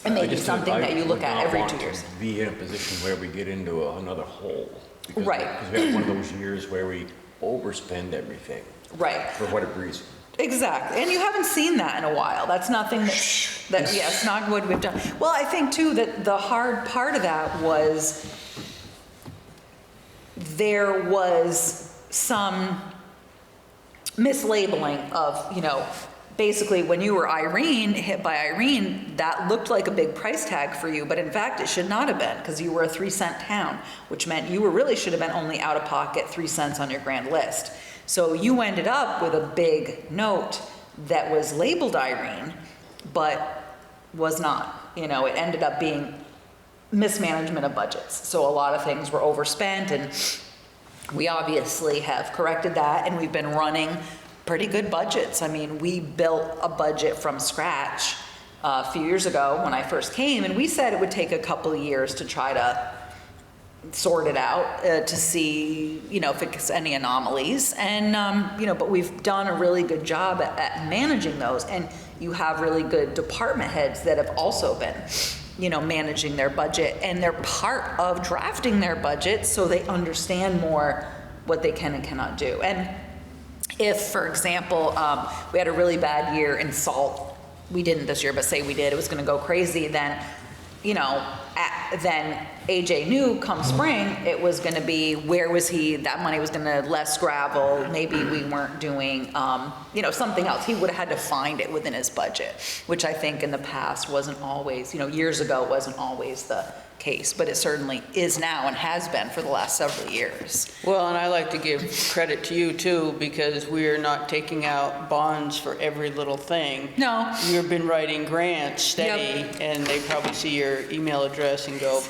It may be something that you look at every 2 years. Be in a position where we get into another hole. Right. Because we have one of those years where we overspend everything. Right. For whatever reason. Exactly, and you haven't seen that in a while. That's nothing it's not what we've done. Well, I think too that the hard part of that was there was some mislabeling of, basically when you were hit by Irene, that looked like a big price tag for you, but in fact it should not have been because you were a 3-cent town, which meant you really should have been only out of pocket 3 cents on your grand list. So you ended up with a big note that was labeled Irene, but was not. It ended up being mismanagement of budgets. So a lot of things were overspent, and we obviously have corrected that, and we've been running pretty good budgets. We built a budget from scratch a few years ago when I first came, and we said it would take a couple of years to try to sort it out to see, if it's any anomalies. And, but we've done a really good job at managing those. And you have really good department heads that have also been, managing their budget. And they're part of drafting their budget so they understand more what they can and cannot do. And if, for example, we had a really bad year in salt, we didn't this year, but say we did, it was gonna go crazy, then, then AJ knew come spring, it was gonna be, where was he, that money was gonna less gravel, maybe we weren't doing, something else. He would have had to find it within his budget, which I think in the past wasn't always, years ago wasn't always the case, but it certainly is now and has been for the last several years. Well, and I like to give credit to you too, because we're not taking out bonds for every little thing. No. You've been writing grants steady, and they probably see your email address and go,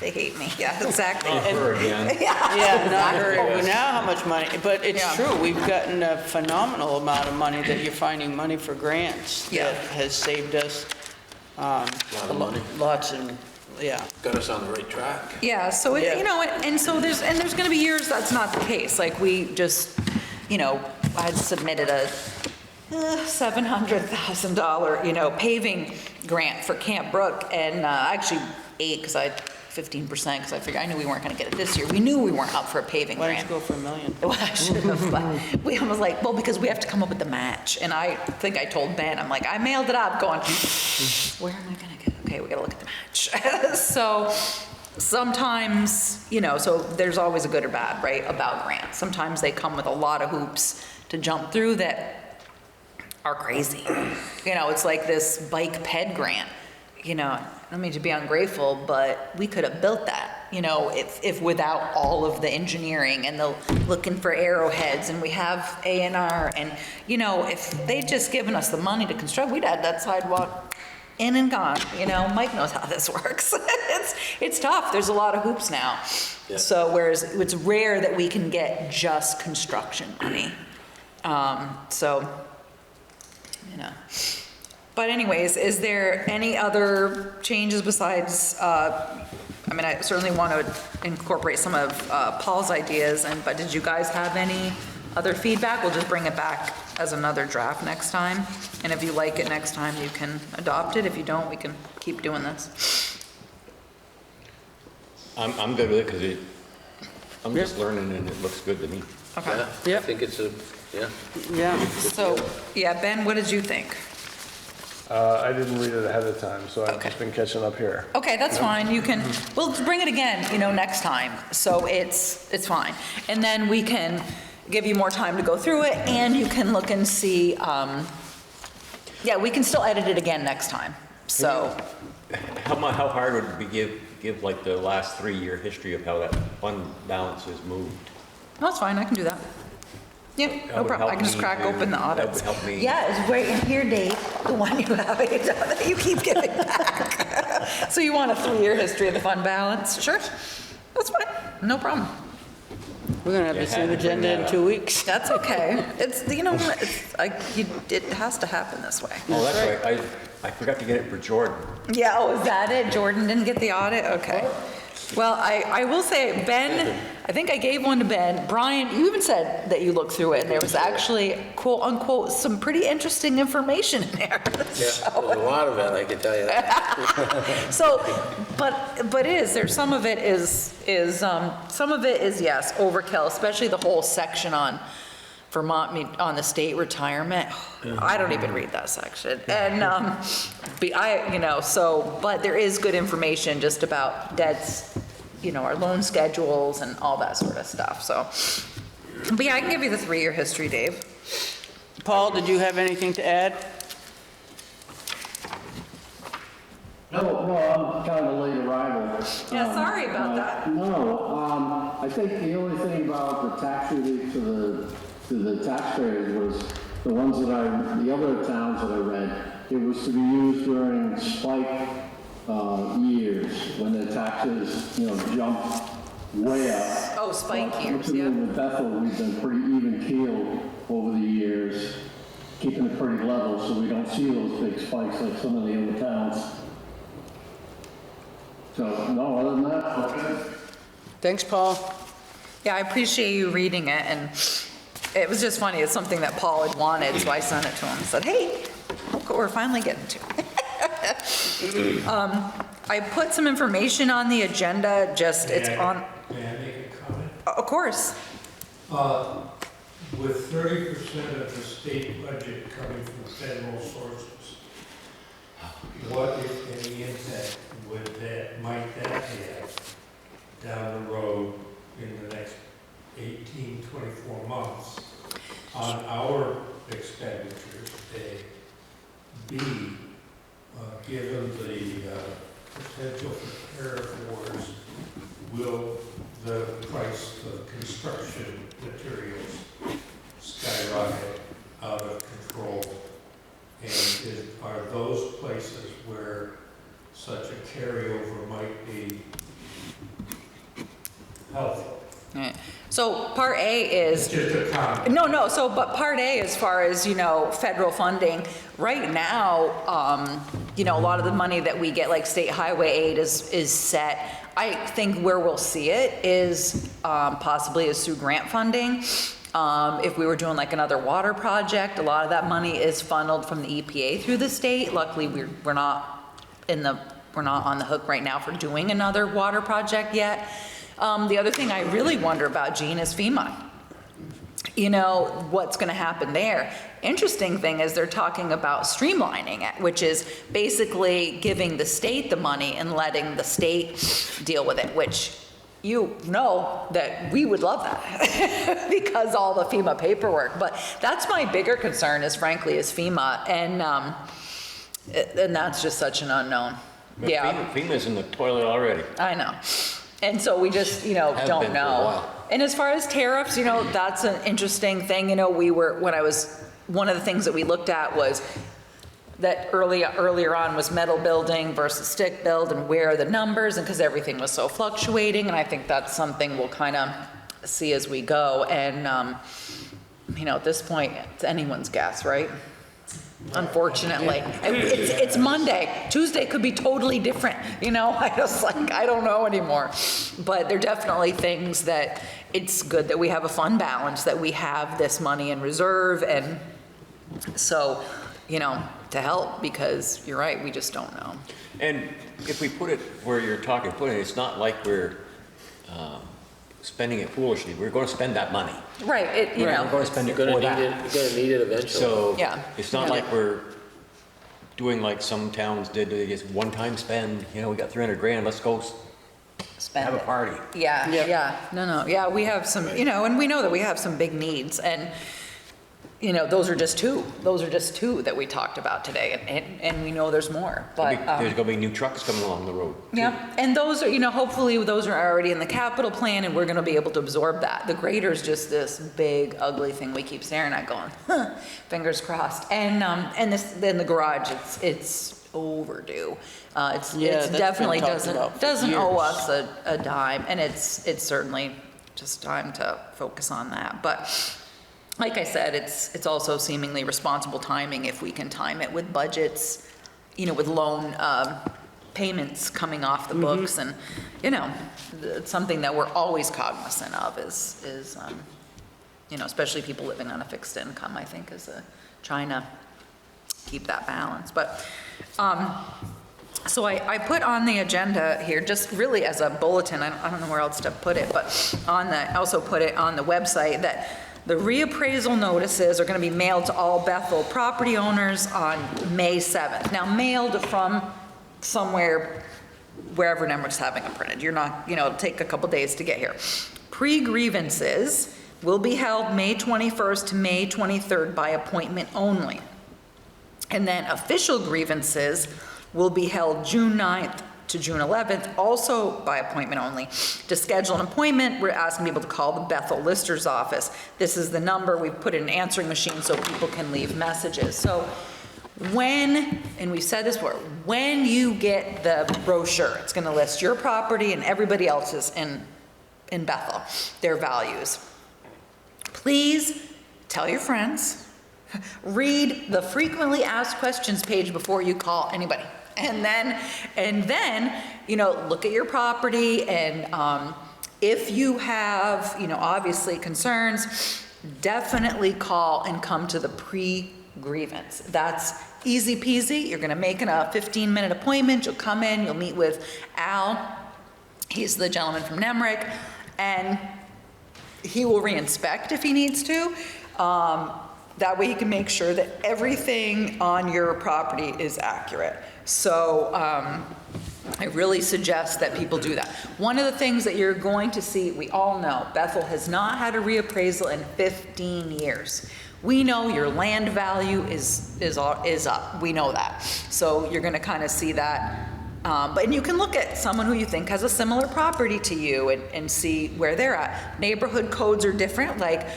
They hate me, yeah, exactly. Her again. yeah, not her, now how much money, but it's true, we've gotten a phenomenal amount of money that you're finding money for grants that has saved us lots and, Got us on the right track. Yeah, so it, and so there's going to be years that's not the case. Like we just, I had submitted a $700,000, paving grant for Camp Brook, and actually 8 because I had 15% because I figured I knew we weren't going to get it this year. We knew we weren't up for a paving why grant. don't you go for $1 million? Well, I should have, but we was like, well, because we have to come up with the match. And I think I told Ben, I'm like, I mailed it up going, where am I going to get? Okay, we got to look at the match. So sometimes, so there's always a good or bad, right, about grants. Sometimes they come with a lot of hoops to jump through that are crazy. You know, it's like this bike ped grant, you know, I don't mean to be ungrateful, but we could have built that, you know, if without all of the engineering and the looking for arrowheads, and we have A&R, and, you know, if they'd just given us the money to construct, we'd had that sidewalk in and gone, you know, Mike knows how this works. It's tough, there's a lot of hoops now. Yeah. So whereas it's rare that we can get just construction money. So, you know. But anyways, is there any other changes besides, I mean, I certainly want to incorporate some of Paul's ideas, but did you guys have any other feedback? We'll just bring it back as another draft next time. And if you like it next time, you can adopt it. If you don't, we can keep doing this. I'm good with it because I'm just learning and it looks good to me. Okay. Yeah, I Yep. think it's a, yeah. Yeah. So, yeah, Ben, what did you think? I didn't read it ahead of time, so I've Okay. just been catching up here. Okay, that's fine. You can, we'll bring it again, you know, next time. So it's fine. And then we can give you more time to go through it, and you can look and see, yeah, we can still edit it again next time. So, How hard would it be give like the last 3-year history of how that fund balance has moved? no, it's fine, I can do that. Yep, That no would problem. I help can just me crack to- open the that would audits. help me. Yeah, it's right in here, Dave, the one you have, that you keep giving back. So you want a 3-year history of the fund balance? Sure, that's fine, no problem. We're gonna have the You same had to bring agenda that in up. 2 weeks. That's okay. It's, you know, it's, it has to happen this way. Oh, that's right. I forgot to get it for Jordan. Yeah, oh, is that it? Jordan didn't get the audit? Okay. Well, I will say, Ben, I think I gave one to Ben. Brian, you even said that you looked through it, and there was actually, quote unquote, some pretty interesting information in there. Yeah, there's a lot of it, I can tell you that. So, but there's some of it is, some of it is, yes, overkill, especially the whole section on Vermont, on the state retirement. I don't even read that section. And, you know, so, but there is good information just about debts, you know, our loan schedules and all that sort of stuff, so. But yeah, I can give you the 3-year history, Dave. Paul, did you have anything to add? No, well, I'm kind of a late arrival. Yeah, sorry about that. No, I think the only thing about the tax relief to the taxpayers was the ones that the other towns that I read, it was to be used during spike years when the taxes, you know, jump way up. Oh, spike years, Looking yeah. at Bethel, we've been pretty even keeled over the years, keeping it pretty level so we don't see those big spikes like some of the other towns. So, no, other than that, okay. Thanks, Paul. Yeah, I appreciate you reading it, and it was just funny. It's something that Paul had wanted, so I sent it to him and said, hey, look what we're finally getting to. I put some information on the agenda, just, it's on, May I make a comment? of course. With 30% of the state budget coming from federal sources, what, if any, impact might that have down the road in the next 18, 24 months on our expenditures? A, B, given the potential for tariff wars, will the price of construction materials skyrocket out of control? And are those places where such a carryover might be helpful? Yeah. So part A is, Just a comment. no, so, but part A, as far as, you know, federal funding, right now, you know, a lot of the money that we get, like state highway aid is set. I think where we'll see it is possibly is through grant funding. If we were doing like another water project, a lot of that money is funneled from the EPA through the state. Luckily, we're not on the hook right now for doing another water project yet. The other thing I really wonder about, Gene, is FEMA. You know, what's gonna happen there? Interesting thing is they're talking about streamlining it, which is basically giving the state the money and letting the state deal with it, which you know that we would love that because all the FEMA paperwork. But that's my bigger concern is frankly is FEMA, and that's just such an unknown. But Yeah, FEMA's in the toilet already. I know. And so we just, you know, Have been don't for a know. while. And as far as tariffs, you know, that's an interesting thing. You know, one of the things that we looked at was that earlier on was metal building versus stick build and where are the numbers, and because everything was so fluctuating, and I think that's something we'll kind of see as we go. And, you know, at this point, it's anyone's guess, right? Unfortunately. It's Monday. Tuesday could be totally different, you know? I don't know anymore. But there are definitely things that it's good that we have a fund balance, that we have this money in reserve, and so, you know, to help, because you're right, we just don't know. And if we put it where you're talking, it's not like we're spending it foolishly. We're going to spend that money. Right, you We're know. going to spend it You're for gonna need it, that. you're gonna need it eventually. So Yeah. it's not like we're doing like some towns did, they just one-time spend, you know, we got 300 grand, let's go Spend have a it. party. Yeah, no, yeah, we have some, you know, and we know that we have some big needs, and, you know, those are just two that we talked about today, and we know there's more, but. There's going to be new trucks coming along the road. Yeah, and those are, you know, hopefully those are already in the capital plan, and we're gonna be able to absorb that. The grader's just this big ugly thing we keep staring at going, huh, fingers crossed. And then the garage, it's overdue. It's that's been definitely talked about for doesn't owe years. us a dime, and it's certainly just time to focus on that. But like I said, it's also seemingly responsible timing if we can time it with budgets, you know, with loan payments coming off the books, and, you know, it's something that we're always cognizant of is you know, especially people living on a fixed income, I think, is trying to keep that balance. But, so I put on the agenda here, just really as a bulletin, I don't know where else to put it, but I also put it on the website that the reappraisal notices are going to be mailed to all Bethel property owners on May 7th. Now, mailed from somewhere, wherever Nemrick's having it printed. You're not, you know, it'll take a couple days to get here. Pre-grievances will be held May 21st to May 23rd by appointment only. And then official grievances will be held June 9th to June 11th, also by appointment only. To schedule an appointment, we're asking people to call the Bethel Lister's office. This is the number. We've put in an answering machine so people can leave messages. So when, and we've said this before, when you get the brochure, it's going to list your property and everybody else's in Bethel, their values. Please tell your friends, read the frequently asked questions page before you call anybody. And then, you know, look at your property, and if you have, you know, obviously concerns, definitely call and come to the pre-grievance. That's easy peasy. You're gonna make a 15-minute appointment. You'll come in, you'll meet with Al. He's the gentleman from Nemrick, and he will re-inspect if he needs to. That way he can make sure that everything on your property is accurate. So I really suggest that people do that. One of the things that you're going to see, we all know, Bethel has not had a reappraisal in 15 years. We know your land value is up. We know that. So you're going to kind of see that. And you can look at someone who you think has a similar property to you and see where they're at. Neighborhood codes are different, like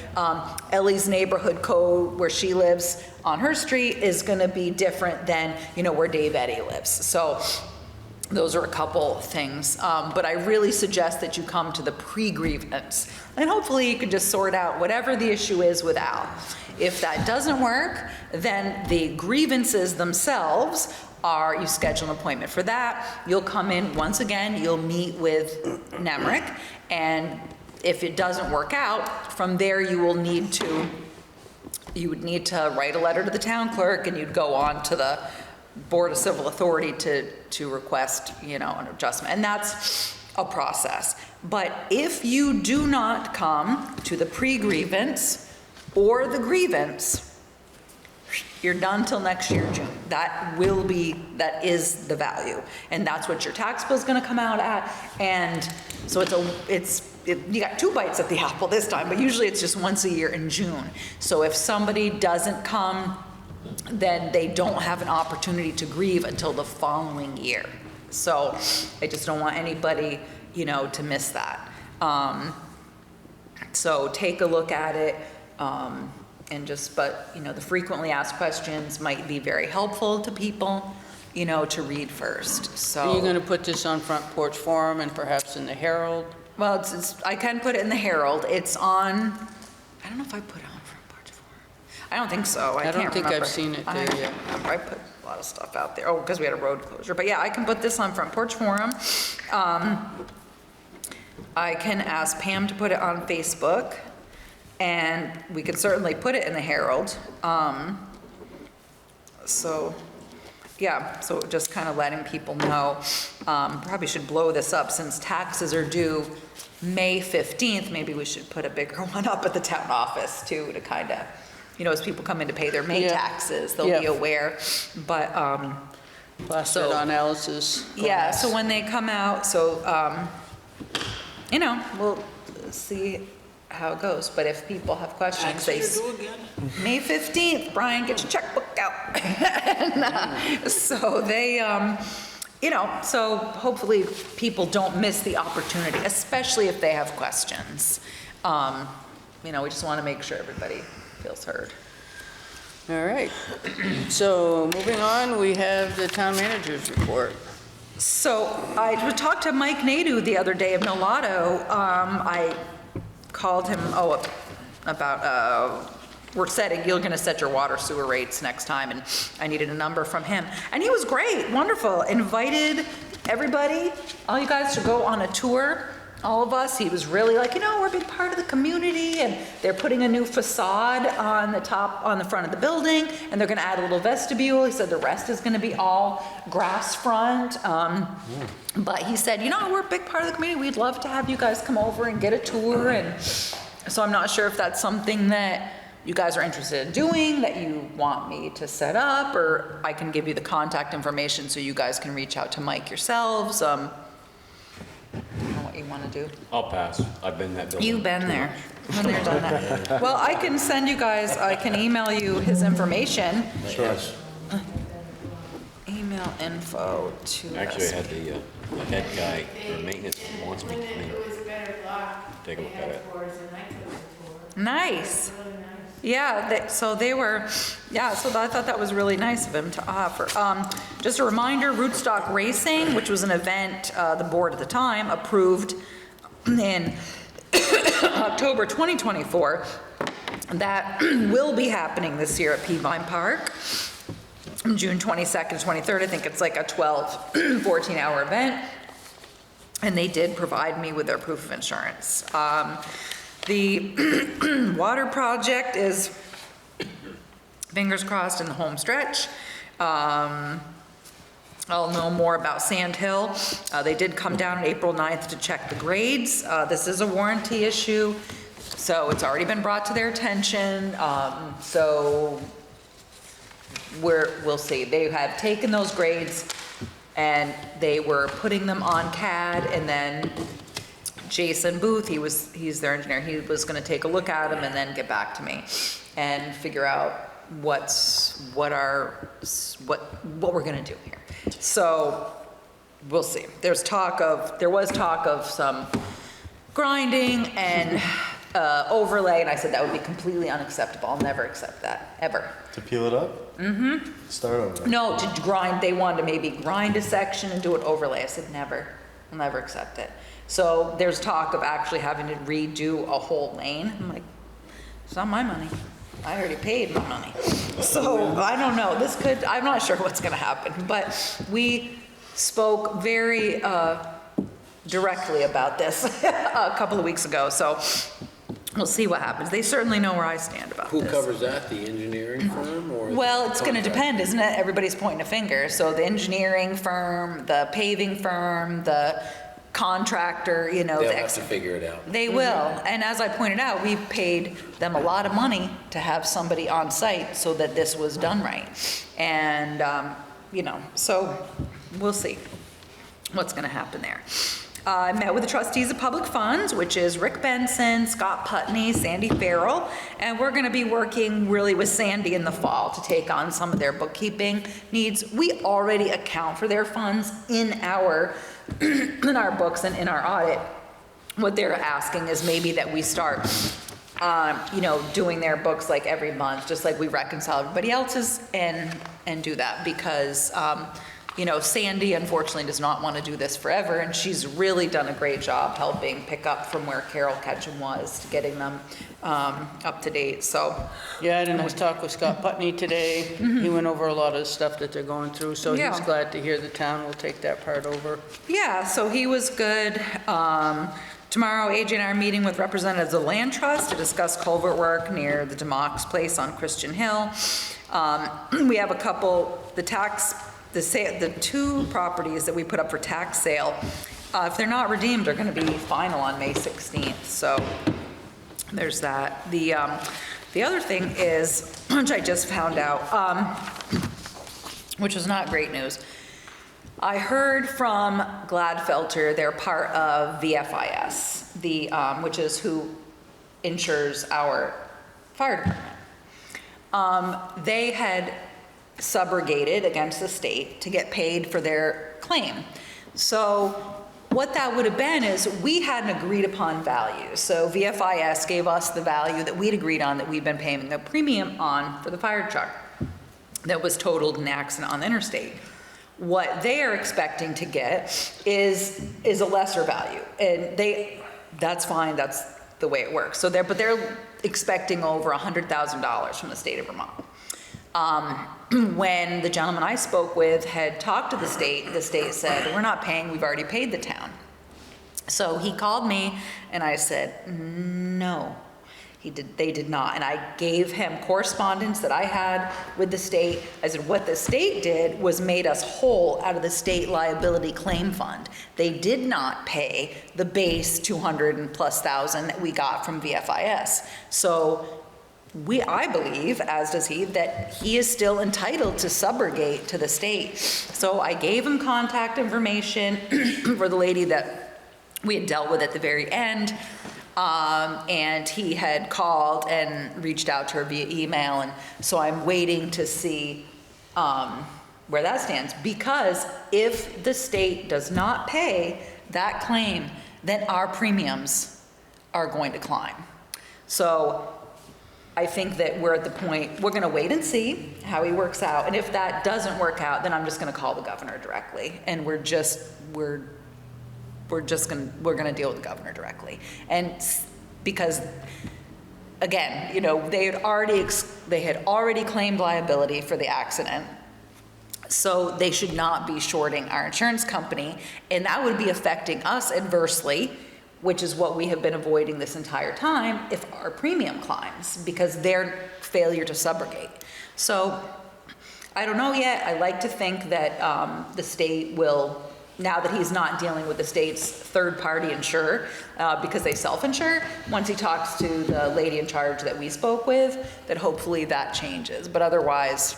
Ellie's neighborhood code where she lives on her street is gonna be different than, you know, where Dave Eddy lives. So those are a couple things. But I really suggest that you come to the pre-grievance. And hopefully you can just sort out whatever the issue is with Al. If that doesn't work, then the grievances themselves are, you schedule an appointment for that. You'll come in, once again, you'll meet with Nemrick, and if it doesn't work out, from there you would need to write a letter to the town clerk, and you'd go on to the Board of Civil Authority to request, you know, an adjustment, and that's a process. But if you do not come to the pre-grievance or the grievance, You're done till next year, June. That is the value. And that's what your tax bill's gonna come out at. And so you got 2 bites at the apple this time, but usually it's just once a year in June. So if somebody doesn't come, then they don't have an opportunity to grieve until the following year. So I just don't want anybody, to miss that. So take a look at it, but the frequently asked questions might be very helpful to people, to read first, so. Are you gonna put this on Front Porch Forum and perhaps in the Herald? Well, I can put it in the Herald. It's on, I don't know if I put it on Front Porch Forum. I don't think so. I don't can't think I've remember. seen it there yet. I put a lot of stuff out there. Oh, because we had a road closure. But yeah, I can put this on Front Porch Forum. I can ask Pam to put it on Facebook, and we could certainly put it in the Herald. So, yeah, so just kind of letting people know. Probably should blow this up since taxes are due May 15th. Maybe we should put a bigger one up at the town office too, to kind of, as people come in to pay their May taxes, they'll be aware. But, Plaster it on Alice's. yeah, so when they come out, we'll see how it goes. But if people have questions, May 15th, Brian, get your checkbook out. And, so they, so hopefully people don't miss the opportunity, especially if they have questions. We just want to make sure everybody feels heard. All right. So moving on, we have the town manager's report. So I talked to Mike Nadeau the other day of Nolato. I called him, about, you're gonna set your water sewer rates next time, and I needed a number from him. And he was great, wonderful, invited everybody, all you guys to go on a tour, all of us. He was really like, we're a big part of the community, and they're putting a new facade on the front of the building, and they're gonna add a little vestibule. He said the rest is gonna be all grass front. But he said, we're a big part of the community. We'd love to have you guys come over and get a tour. And so I'm not sure if that's something that you guys are interested in doing, that you want me to set up, or I can give you the contact information so you guys can reach out to Mike yourselves. I don't know what you want to do. I'll pass. I've been in that building. You've been there. Been there, done that. Well, I can send you guys, I can email you his information. Sure. Email info to Actually, I us. had the head guy for maintenance who wants me to come in. It was better block. Take a look at it. Nice. Yeah, so I thought that was really nice of him to offer. Just a reminder, Rootstock Racing, which was an event the board at the time approved in October 2024, that will be happening this year at Peavine Park, June 22nd, 23rd. I think it's like a 14-hour event, and they did provide me with their proof of insurance. The water project is, fingers crossed, in the home stretch. I'll know more about Sand Hill. They did come down on April 9th to check the grades. This is a warranty issue, so it's already been brought to their attention. So we'll see. They have taken those grades and they were putting them on CAD, and then Jason Booth, he's their engineer, he was gonna take a look at them and then get back to me and figure out what we're gonna do here. So we'll see. There was talk of some grinding and overlay, and I said that would be completely unacceptable. I'll never accept that, ever. To peel it up? Mm-hmm. Start over. No, to grind, they wanted to maybe grind a section and do an overlay. I said, never, I'll never accept it. So there's talk of actually having to redo a whole lane. I'm like, it's not my money. I already paid my money. So I don't know, I'm not sure what's gonna happen, but we spoke very directly about this a couple of weeks ago, so we'll see what happens. They certainly know where I stand about this. Who covers that, the engineering firm or? Well, it's gonna depend, isn't it? Everybody's pointing a finger. So the engineering firm, the paving firm, contractor, you know. They'll the have to figure it out. They will, and as I pointed out, we paid them a lot of money to have somebody on site so that this was done right. And, you know, so we'll see what's gonna happen there. I met with the trustees of public funds, which is Rick Benson, Scott Putney, Sandy Farrell, and we're gonna be working really with Sandy in the fall to take on some of their bookkeeping needs. We already account for their funds in our in our books and in our audit. What they're asking is maybe that we start, you know, doing their books like every month, just like we reconcile everybody else's, and do that because, you know, Sandy unfortunately does not want to do this forever, and she's really done a great job helping pick up from where Carol Ketchum was to getting them up to date, so. Yeah, I had a nice talk with Scott Putney today. He went over a lot of the stuff that they're going through, so Yeah. he's glad to hear the town will take that part over. Yeah, so he was good. Tomorrow, AJ and I are meeting with representatives of the Land Trust to discuss culvert work near the DeMox Place on Christian Hill. We have a couple, the two properties that we put up for tax sale, if they're not redeemed, are gonna be final on May 16th, so there's that. The other thing is, which I just found out, which is not great news. I heard from Gladfelter, they're part of VFIS, which is who insures our fire department. They had subrogated against the state to get paid for their claim. So what that would have been is we had an agreed upon value. So VFIS gave us the value that we'd agreed on, that we've been paying the premium on for the fire truck that was totaled in an accident on the interstate. What they are expecting to get is a lesser value, and that's fine, that's the way it works. So but they're expecting over $100,000 from the state of Vermont. When the gentleman I spoke with had talked to the state said, we're not paying, we've already paid the town. So he called me and I said, no, they did not. And I gave him correspondence that I had with the state. I said, what the state did was made us whole out of the state liability claim fund. They did not pay the base 200 and plus thousand that we got from VFIS. So I believe, as does he, that he is still entitled to subrogate to the state. So I gave him contact information for the lady that we had dealt with at the very end. And he had called and reached out to her via email. And so I'm waiting to see where that stands. Because if the state does not pay that claim, then our premiums are going to climb. So I think that we're at the point, we're gonna wait and see how he works out. And if that doesn't work out, then I'm just gonna call the governor directly. And we're gonna deal with the governor directly. And because, again, you know, they had already claimed liability for the accident. So they should not be shorting our insurance company. And that would be affecting us adversely, which is what we have been avoiding this entire time, if our premium climbs, because their failure to subrogate. So I don't know yet. I like to think that the state will, now that he's not dealing with the state's third-party insurer, because they self-insure, once he talks to the lady in charge that we spoke with, that hopefully that changes. But otherwise,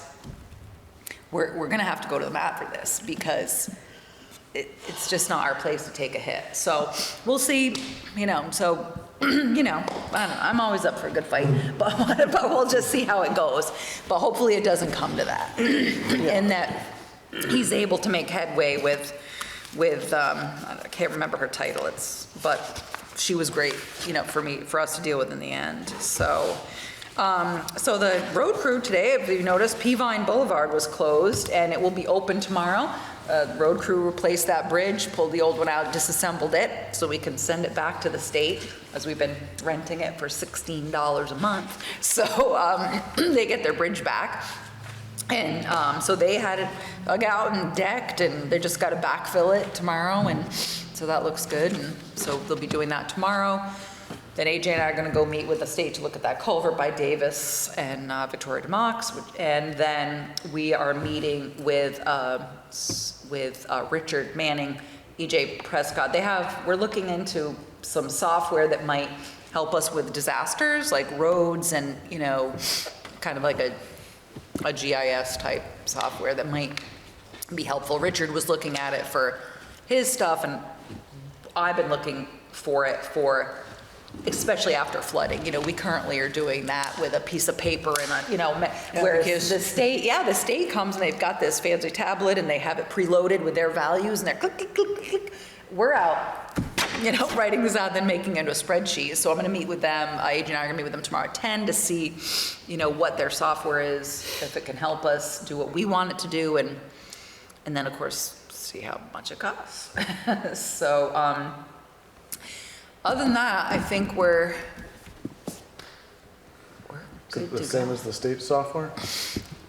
we're gonna have to go to the mat for this, because it's just not our place to take a hit. So we'll see, you know, so, you know, I don't know, I'm always up for a good fight, but we'll just see how it goes. But hopefully it doesn't come to that. And that he's able to make headway with I can't remember her title, but she was great, you know, for us to deal with in the end. So the road crew today, if you noticed, Peavine Boulevard was closed and it will be open tomorrow. Road crew replaced that bridge, pulled the old one out, disassembled it, so we can send it back to the state, as we've been renting it for $16 a month. So they get their bridge back. And so they had it dug out and decked, and they just got to backfill it tomorrow, and so that looks good. And so they'll be doing that tomorrow. Then AJ and I are going to go meet with the state to look at that culvert by Davis and Victoria DeMox, and then we are meeting with Richard Manning EJ Prescott, we're looking into some software that might help us with disasters, like roads and, you know, kind of like a GIS type software that might be helpful. Richard was looking at it for his stuff, and I've been looking for it for, especially after flooding. You know, we currently are doing that with a piece of paper and a, you know, whereas the state comes and they've got this fancy tablet and they have it preloaded with their values and they're click, click, click, click. We're out, you know, writing this out, then making it into a spreadsheet. So I'm gonna meet with them, AJ and I are gonna meet with them tomorrow at 10 to see, you know, what their software is, if it can help us do what we want it to do, and then of course, see how much it costs. So, other than that, I think we're good The to same go. as the state software?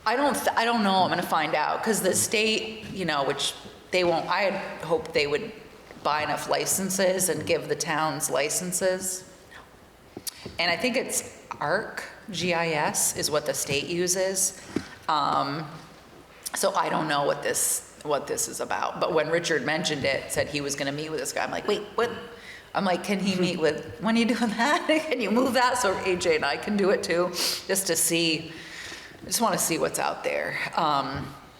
I don't know, I'm gonna find out, because the state, you know, which they won't, I had hoped they would buy enough licenses and give the towns licenses. And I think it's GIS is what the state uses. So I don't know what this is about, but when Richard mentioned it, said he was gonna meet with this guy, I'm like, wait, what? I'm like, can he meet with, when are you doing that? Can you move that so AJ and I can do it too? Just to see, I just wanna see what's out there.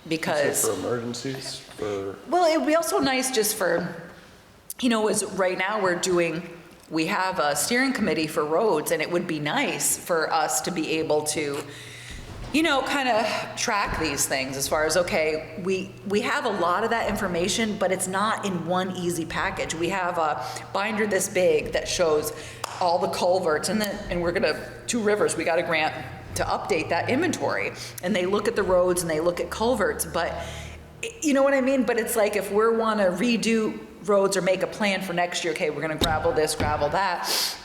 Because. For emergencies, Well, it would be also nice just for, you know, as right now we have a steering committee for roads, and it would be nice for us to be able to, you know, kind of track these things as far as, okay, we have a lot of that information, but it's not in one easy package. We have a binder this big that shows all the culverts, and we're gonna, 2 Rivers, we got a grant to update that inventory. And they look at the roads and they look at culverts, but you know what I mean? But it's like, if we want to redo roads or make a plan for next year, okay, we're gonna gravel this, gravel that.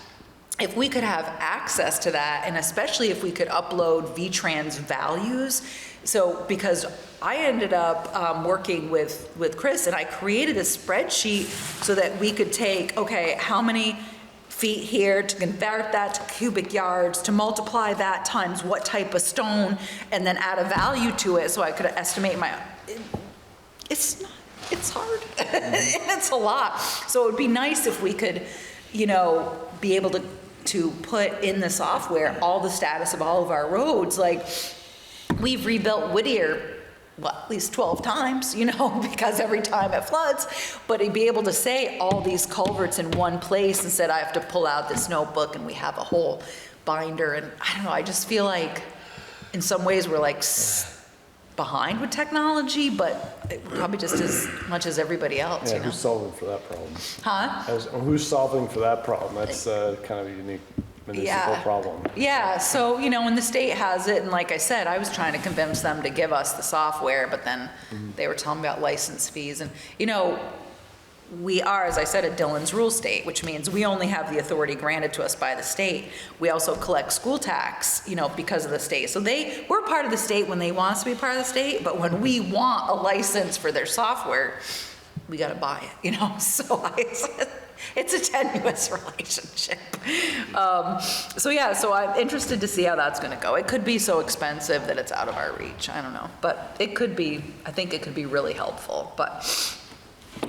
If we could have access to that, and especially if we could upload VTrans values. So, because I ended up working with Chris, and I created a spreadsheet so that we could take, okay, how many feet here, to convert that to cubic yards, to multiply that times what type of stone, and then add a value to it so I could estimate it's hard. It's a lot. So it would be nice if we could, you know, be able to put in the software all the status of all of our roads. Like, we've rebuilt Whittier, well, at least 12 times, you know, because every time it floods, but to be able to say all these culverts in one place instead I have to pull out this notebook and we have a whole binder. And I don't know, I just feel like in some ways we're like behind with technology, but probably just as much as everybody else, yeah, you know? who's solving for that problem? Huh? Who's solving for that problem? That's kind of a unique municipal problem. Yeah, so, you know, when the state has it, and like I said, I was trying to convince them to give us the software, but then they were telling me about license fees. And, you know, we are, as I said, a Dillon's rule state, which means we only have the authority granted to us by the state. We also collect school tax, you know, because of the state. So we're part of the state when they want us to be part of the state, but when we want a license for their software, we got to buy it, you know? So it's a tenuous relationship. So yeah, so I'm interested to see how that's going to go. It could be so expensive that it's out of our reach. I don't know, but it could be, I think it could be really helpful, but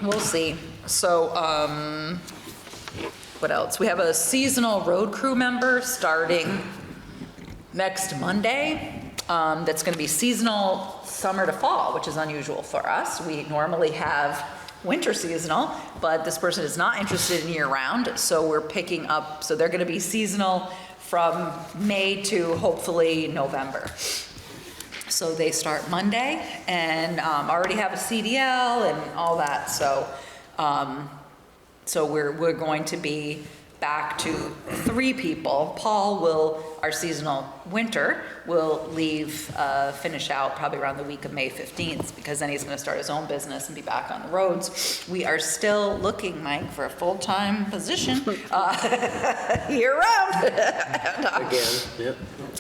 we'll see. So, what else? We have a seasonal road crew member starting next Monday. That's going to be seasonal summer to fall, which is unusual for us. We normally have winter seasonal, but this person is not interested in year round. So we're picking up, so they're going to be seasonal from May to hopefully November. So they start Monday, and already have a CDL and all that. So, so we're going to be back to 3 people. Paul our seasonal winter, will leave, finish out probably around the week of May 15th, because then he's going to start his own business and be back on the roads. We are still looking, Mike, for a full-time position year-round. Again, yep.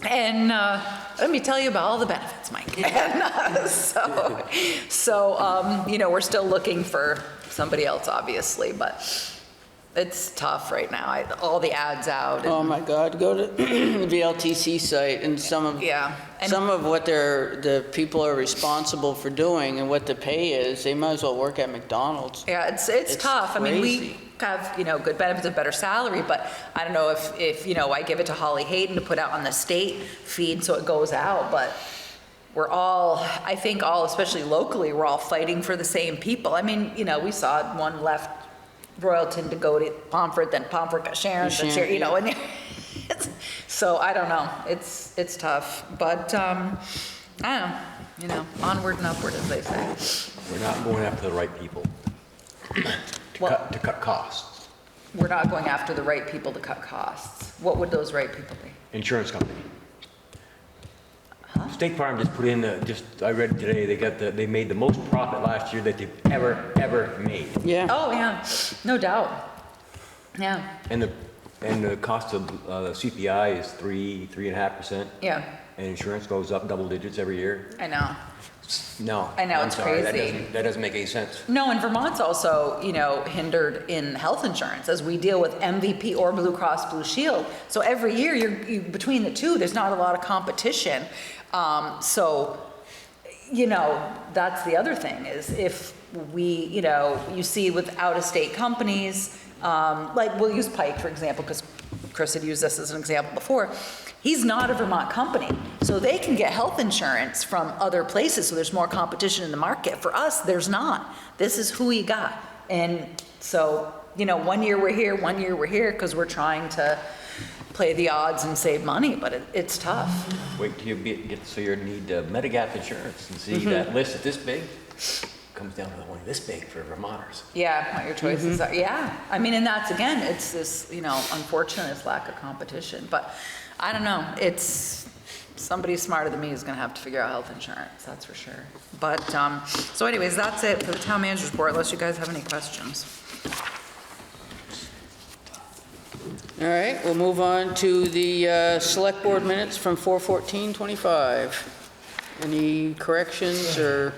And let me tell you about all the benefits, Mike. And, so you know, we're still looking for somebody else, obviously, but It's tough right now. All the ads out. and- Oh my God, go to the VLTC site and some of, Yeah. And- some of what the people are responsible for doing and what the pay is, they might as well work at McDonald's. Yeah, it's It's tough. I mean, we crazy. have, good benefits, a better salary, but I don't know if, I give it to Holly Hayden to put out on the state feed so it goes out, but we're all, I think especially locally, we're all fighting for the same people. I mean, we saw one left Royalton to go to Pomfret, then Pomfret got Sharon, then Sharon, and it's, so I don't know. It's tough, but, I don't know, onward and upward, as they say. We're not going after the right people to cut costs. We're not going after the right people to cut costs. What would those right people be? Insurance company. State Farm just put in, I read today, they made the most profit last year that they've ever made. Yeah. Oh, yeah, no doubt. Yeah, And the cost of CPI is 3.5%, yeah, and insurance goes up double digits every year. I know. No. I know, I'm it's sorry, crazy. That doesn't make any sense. No, and Vermont's also, hindered in health insurance as we deal with MVP or Blue Cross Blue Shield. So every year, you between the two, there's not a lot of competition. So, that's the other thing is if we, you see with out-of-state companies, like we'll use Pike, for example, because Chris had used this as an example before. He's not a Vermont company, so they can get health insurance from other places, so there's more competition in the market. For us, there's not. This is who we got. And so, 1 year we're here, 1 year we're here, because we're trying to play the odds and save money, but it's tough. Wait till you get so you need Medigap insurance and see that list is this big, comes down to only this big for Vermonters. Yeah, what your choices are. Yeah, I mean, and that's, again, it's this, unfortunate this lack of competition. But I don't know, it's, somebody smarter than me is gonna have to figure out health insurance, that's for sure. But, so anyways, that's it for the town manager's report, unless you guys have any questions. All right, we'll move on to the select board minutes from 4/14/25. Any corrections or?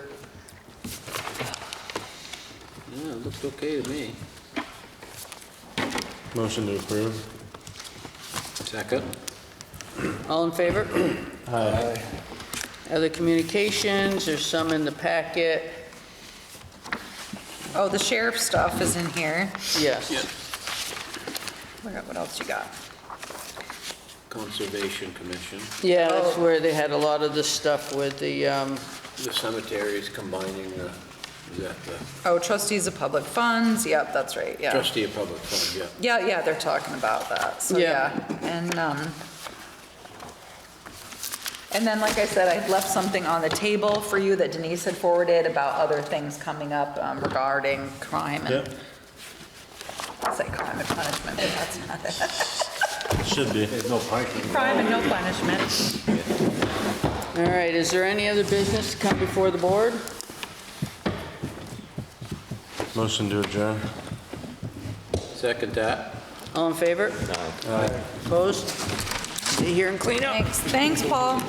Yeah, it looks okay to me. Motion to approve. Second? All in favor? Aye. Other communications, there's some in the packet. Oh, the sheriff stuff is in here. Yes. What else you got? Conservation Commission. Yeah, that's where they had a lot of this stuff with the, The cemeteries combining the, is that the Oh, trustees of public funds, yep, that's right, yeah. trustee of public fund, yeah. Yeah, they're talking about that, so Yeah. yeah. And then, like I said, I left something on the table for you that Denise had forwarded about other things coming up regarding crime and, I'll say crime and punishment, but that's not it. Should be. There's no punishment. Crime and no punishment. all right, is there any other business to come before the board? Motion to adjourn. Second that. All in favor? Aye. Opposed? Stay here and clean up. Thanks, Paul.